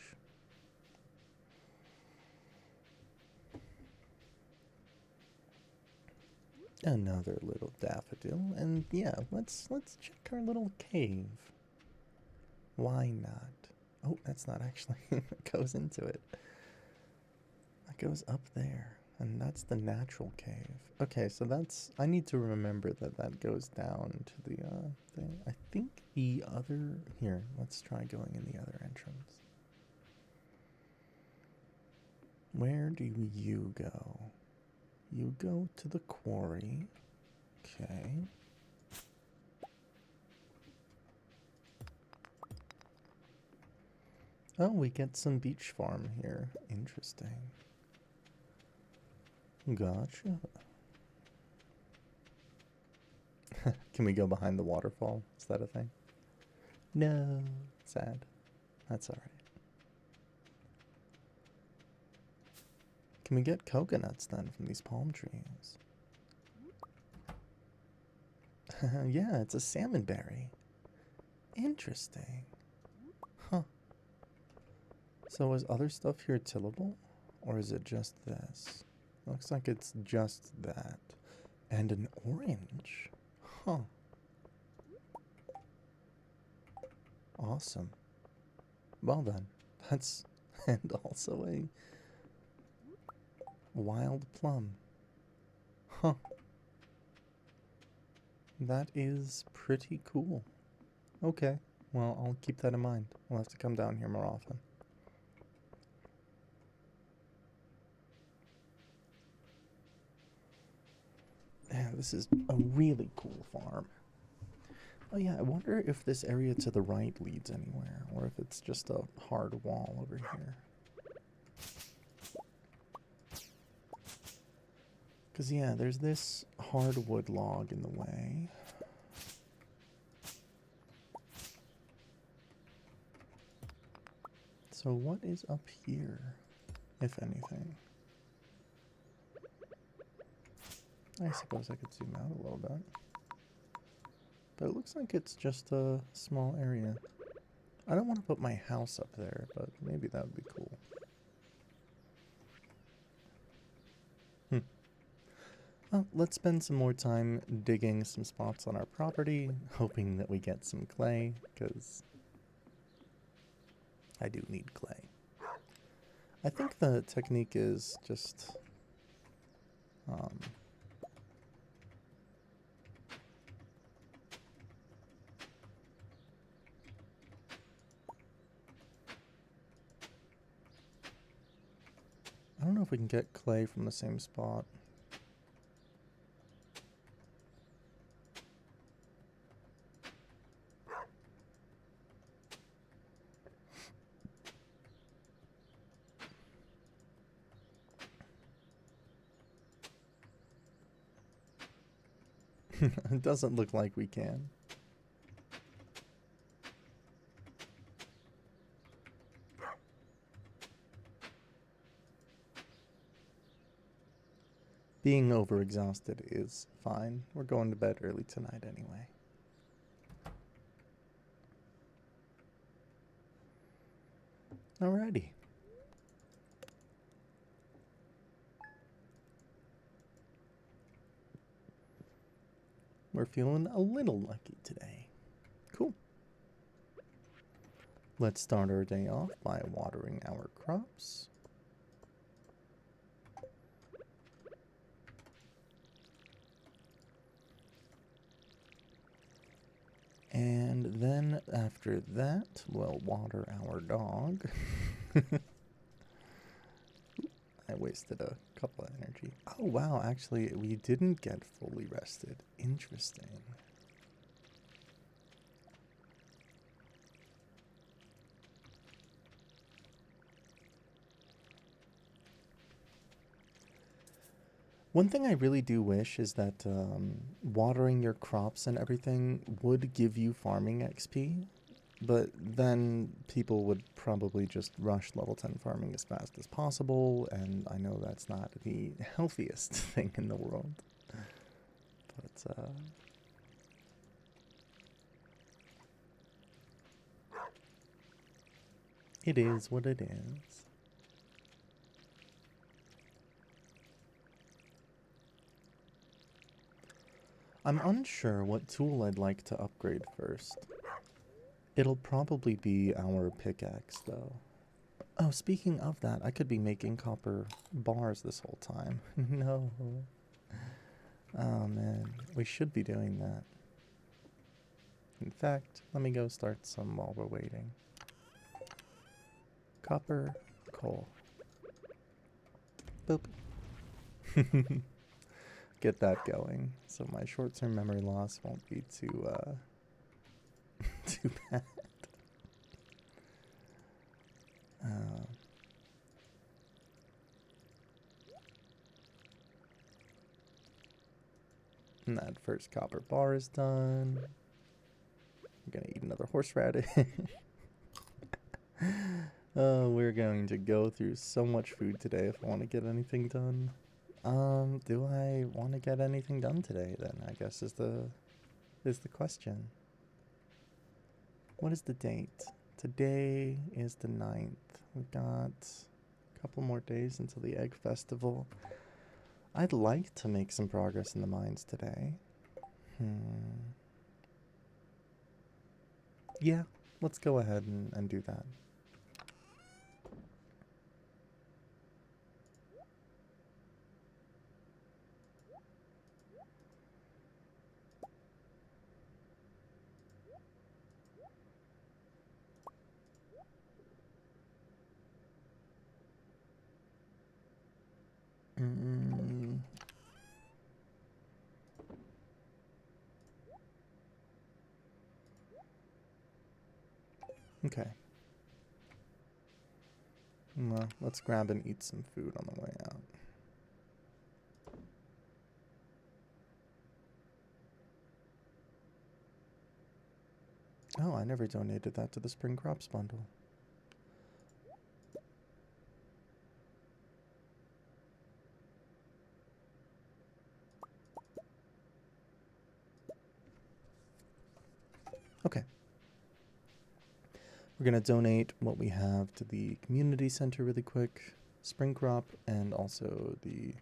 Another little daffodil, and yeah, let's check our little cave. Why not? Oh, that's not actually it goes into it. That goes up there. And that's the natural cave. Okay, so that's... I need to remember that that goes down to the thing. I think the other... Here, let's try going in the other entrance. Where do you go? You go to the quarry. Okay. Oh, we get some beach farm here. Interesting. Gotcha. Can we go behind the waterfall? Is that a thing? No. Sad. That's alright. Can we get coconuts then from these palm trees? Yeah, it's a salmon berry. Interesting. Huh. So is other stuff here tillable? Or is it just this? Looks like it's just that. And an orange. Huh. Awesome. Well then, that's... And also a wild plum. Huh. That is pretty cool. Okay. Well, I'll keep that in mind. We'll have to come down here more often. Yeah, this is a really cool farm. Oh yeah, I wonder if this area to the right leads anywhere, or if it's just a hard wall over here. Because yeah, there's this hardwood log in the way. So what is up here, if anything? I suppose I could zoom out a little bit. But it looks like it's just a small area. I don't want to put my house up there, but maybe that would be cool. Well, let's spend some more time digging some spots on our property, hoping that we get some clay, because I do need clay. I think the technique is just... I don't know if we can get clay from the same spot. It doesn't look like we can. Being overexhausted is fine. We're going to bed early tonight anyway. Alrighty. We're feeling a little lucky today. Cool. Let's start our day off by watering our crops. And then after that, we'll water our dog. I wasted a couple of energy. Oh wow, actually we didn't get fully rested. Interesting. One thing I really do wish is that watering your crops and everything would give you farming XP, but then people would probably just rush level 10 farming as fast as possible, and I know that's not the healthiest thing in the world. But, it is what it is. I'm unsure what tool I'd like to upgrade first. It'll probably be our pickaxe, though. Oh, speaking of that, I could be making copper bars this whole time. No. Oh, man. We should be doing that. In fact, let me go start some while we're waiting. Copper, coal. Boop. Get that going, so my short-term memory loss won't be too, too bad. And that first copper bar is done. I'm gonna eat another horseradish. Oh, we're going to go through so much food today if I want to get anything done. Do I want to get anything done today then, I guess is the question. What is the date? Today is the 9th. We've got a couple more days until the egg festival. I'd like to make some progress in the mines today. Yeah, let's go ahead and do that. Okay. Well, let's grab and eat some food on the way out. Oh, I never donated that to the Spring Crops Bundle. Okay. We're going to donate what we have to the community center really quick. Spring crop and also the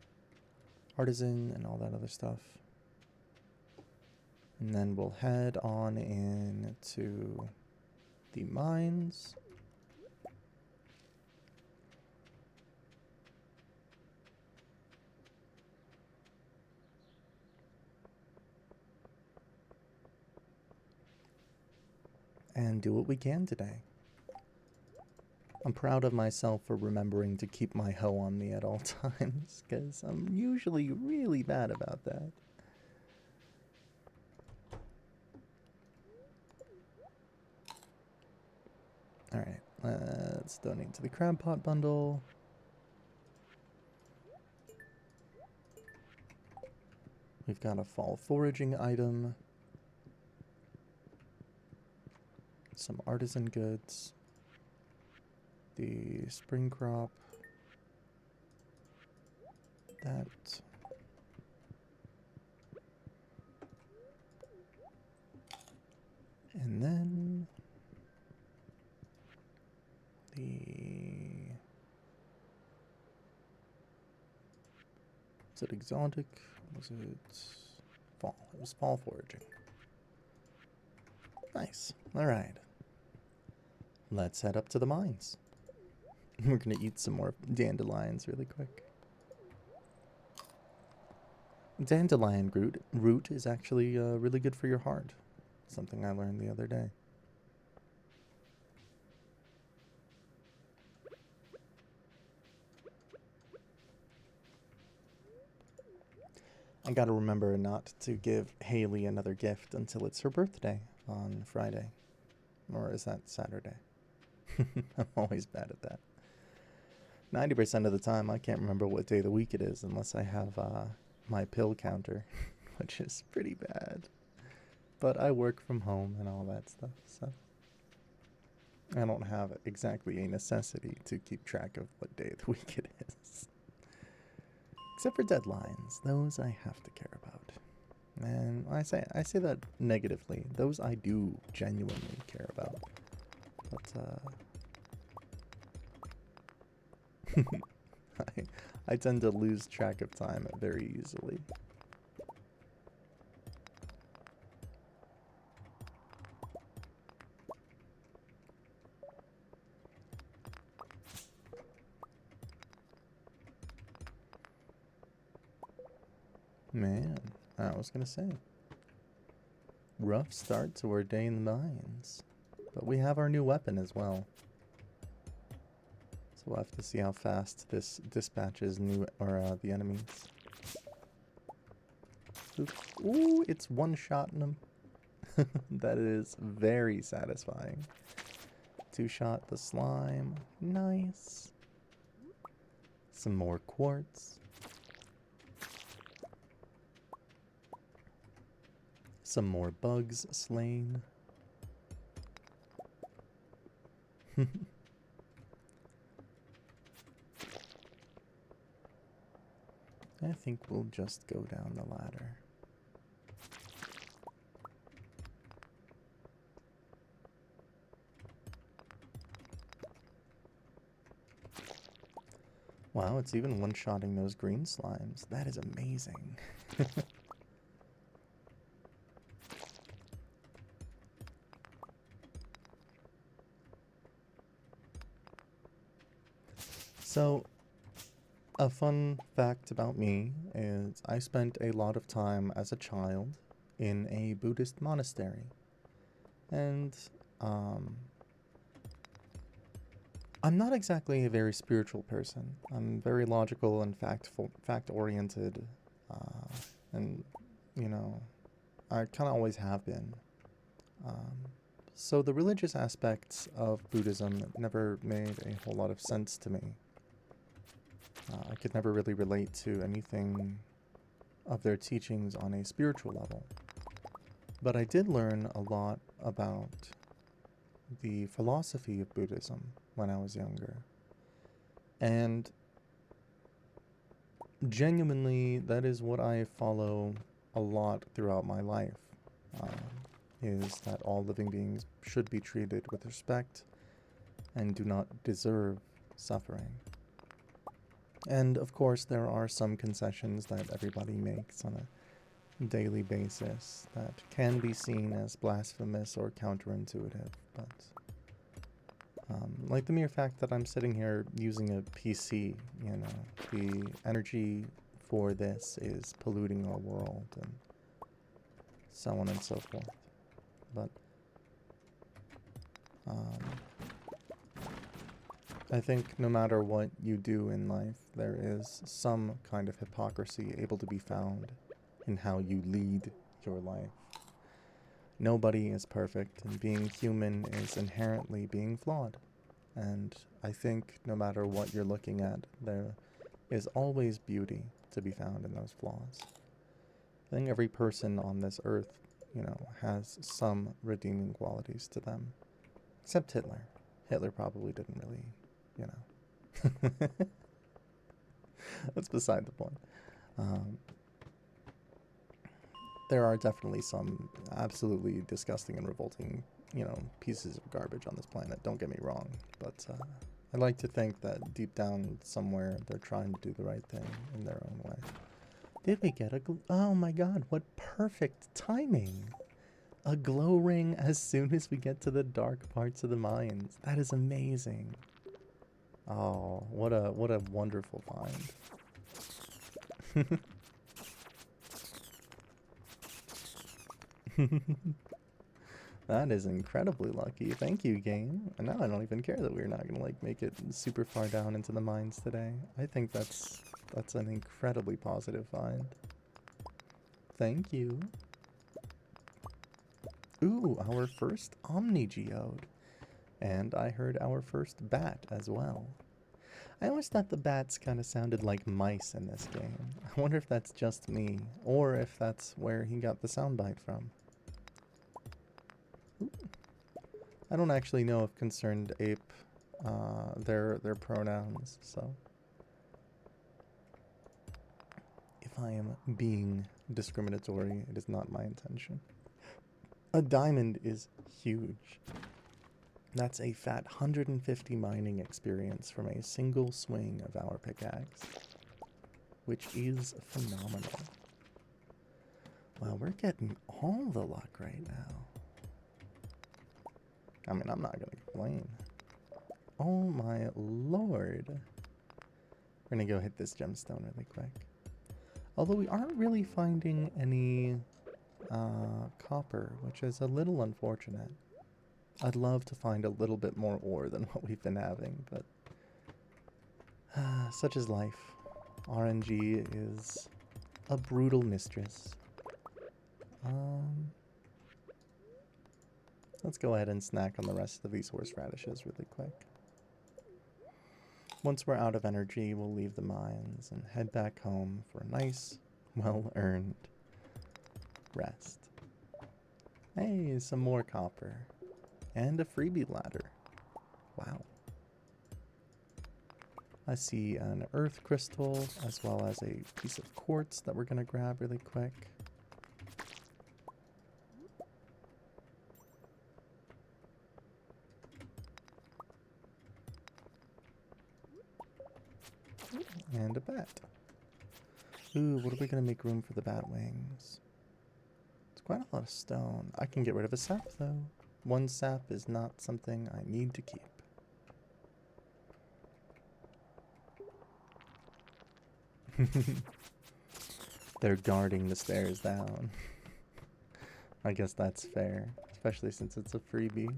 artisan and all that other stuff. And then we'll head on in to the mines. And do what we can today. I'm proud of myself for remembering to keep my hoe on me at all times, because I'm usually really bad about that. Alright, let's donate to the crab pot bundle. We've got a fall foraging item. Some artisan goods. The spring crop. That. And then was it exotic? Was it fall? It was fall foraging. Nice. Alright. Let's head up to the mines. We're gonna eat some more dandelions really quick. Dandelion root is actually really good for your heart. Something I learned the other day. I gotta remember not to give Haley another gift until it's her birthday on Friday. Or is that Saturday? I'm always bad at that. 90% of the time, I can't remember what day of the week it is unless I have my pill counter, which is pretty bad. But I work from home and all that stuff, so I don't have exactly a necessity to keep track of what day of the week it is. Except for deadlines, those I have to care about. And I say that negatively. Those I do genuinely care about. But I tend to lose track of time very easily. Man, I was gonna say. Rough start to our day in the mines. But we have our new weapon as well. So we'll have to see how fast this dispatches the enemies. Oops. Ooh, it's one-shotting them. That is very satisfying. Two-shot the slime. Nice. Some more quartz. Some more bugs slain. I think we'll just go down the ladder. Wow, it's even one-shotting those green slimes. That is amazing. So, a fun fact about me is I spent a lot of time as a child in a Buddhist monastery. And, I'm not exactly a very spiritual person. I'm very logical and fact-oriented, and, you know, I kind of always have been. So the religious aspects of Buddhism never made a whole lot of sense to me. I could never really relate to anything of their teachings on a spiritual level. But I did learn a lot about the philosophy of Buddhism when I was younger. And genuinely, that is what I follow a lot throughout my life, is that all living beings should be treated with respect and do not deserve suffering. And of course, there are some concessions that everybody makes on a daily basis that can be seen as blasphemous or counterintuitive, but like the mere fact that I'm sitting here using a PC, you know, the energy for this is polluting our world and so on and so forth. But I think no matter what you do in life, there is some kind of hypocrisy able to be found in how you lead your life. Nobody is perfect, and being human is inherently being flawed. And I think no matter what you're looking at, there is always beauty to be found in those flaws. I think every person on this earth, you know, has some redeeming qualities to them. Except Hitler. Hitler probably didn't really, you know. That's beside the point. There are definitely some absolutely disgusting and revolting, you know, pieces of garbage on this planet, don't get me wrong. But I like to think that deep down somewhere they're trying to do the right thing in their own way. Did we get a oh my god, what perfect timing! A glow ring as soon as we get to the dark parts of the mines. That is amazing. Oh, what a wonderful find. That is incredibly lucky. Thank you, game. And now I don't even care that we're not gonna like make it super far down into the mines today. I think that's an incredibly positive find. Thank you. Ooh, our first Omni Geode. And I heard our first bat as well. I always thought the bats kind of sounded like mice in this game. I wonder if that's just me, or if that's where he got the soundbite from. Ooh. I don't actually know if Concerned Ape, their pronouns, so if I am being discriminatory, it is not my intention. A diamond is huge. That's a fat 150 mining experience from a single swing of our pickaxe, which is phenomenal. Wow, we're getting all the luck right now. I mean, I'm not gonna complain. Oh my lord. We're gonna go hit this gemstone really quick. Although we aren't really finding any copper, which is a little unfortunate. I'd love to find a little bit more ore than what we've been having, but such is life. RNG is a brutal mistress. Let's go ahead and snack on the rest of these horseradishes really quick. Once we're out of energy, we'll leave the mines and head back home for a nice, well-earned rest. Hey, some more copper. And a freebie ladder. Wow. I see an earth crystal as well as a piece of quartz that we're going to grab really quick. And a bat. Ooh, what are we going to make room for the bat wings? It's quite a lot of stone. I can get rid of a sap though. One sap is not something I need to keep. They're guarding the stairs down. I guess that's fair, especially since it's a freebie.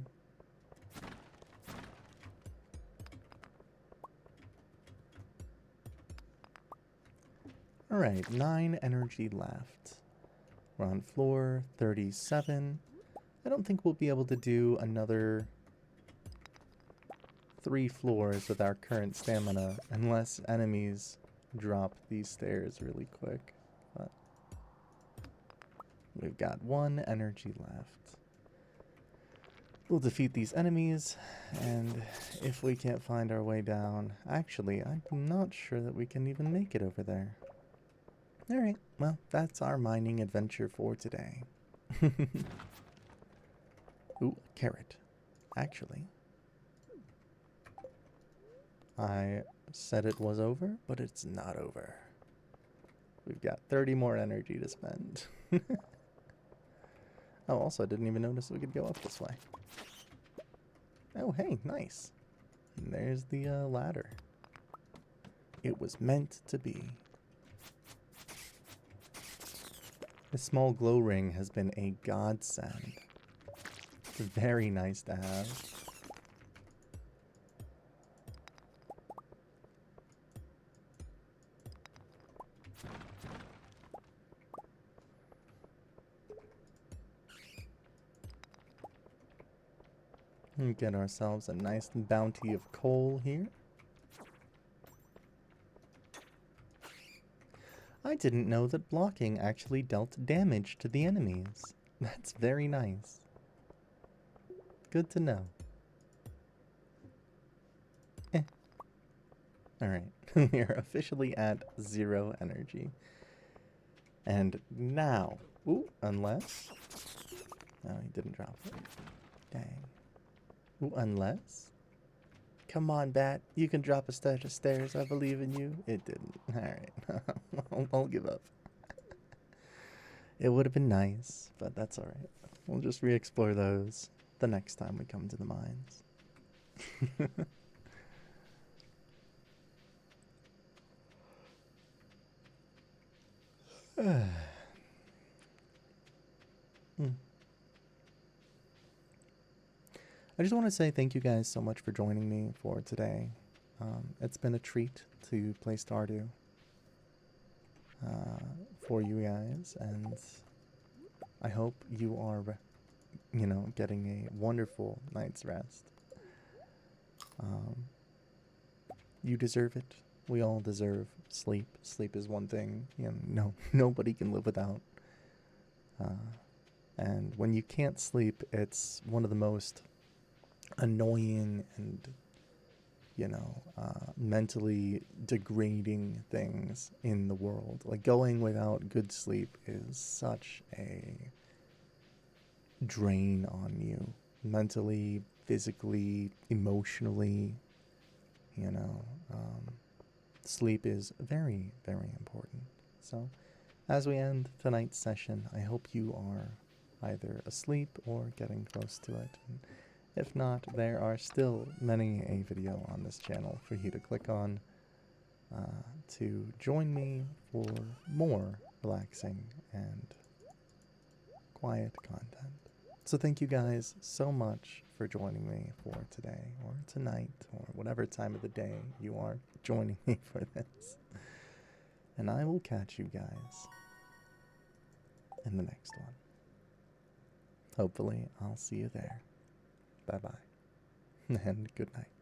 Alright, 9 energy left. We're on floor 37. I don't think we'll be able to do another 3 floors with our current stamina unless enemies drop these stairs really quick. But we've got 1 energy left. We'll defeat these enemies, and if we can't find our way down... Actually, I'm not sure that we can even make it over there. Alright, well, that's our mining adventure for today. Ooh, a carrot. Actually, I said it was over, but it's not over. We've got 30 more energy to spend. Oh, also, I didn't even notice we could go up this way. Oh, hey, nice. And there's the ladder. It was meant to be. This small glow ring has been a godsend. It's very nice to have. And get ourselves a nice bounty of coal here. I didn't know that blocking actually dealt damage to the enemies. That's very nice. Good to know. Alright, we are officially at 0 energy. And now, ooh, unless... No, he didn't drop it. Dang. Ooh, unless... Come on, Bat. You can drop a set of stairs. I believe in you. It didn't. Alright. I'll give up. It would have been nice, but that's alright. We'll just re-explore those the next time we come to the mines. I just want to say thank you guys so much for joining me for today. It's been a treat to play Stardew for you guys, and I hope you are, getting a wonderful night's rest. You deserve it. We all deserve sleep. Sleep is one thing, nobody can live without. And when you can't sleep, it's one of the most annoying and mentally degrading things in the world. Like, going without good sleep is such a drain on you, mentally, physically, emotionally. Sleep is very, very important. So as we end tonight's session, I hope you are either asleep or getting close to it. And if not, there are still many a video on this channel for you to click on to join me for more relaxing and quiet content. So thank you guys so much for joining me for today, or tonight, or whatever time of the day you are joining me for this. And I will catch you guys in the next one. Hopefully, I'll see you there. Bye-bye. And good night.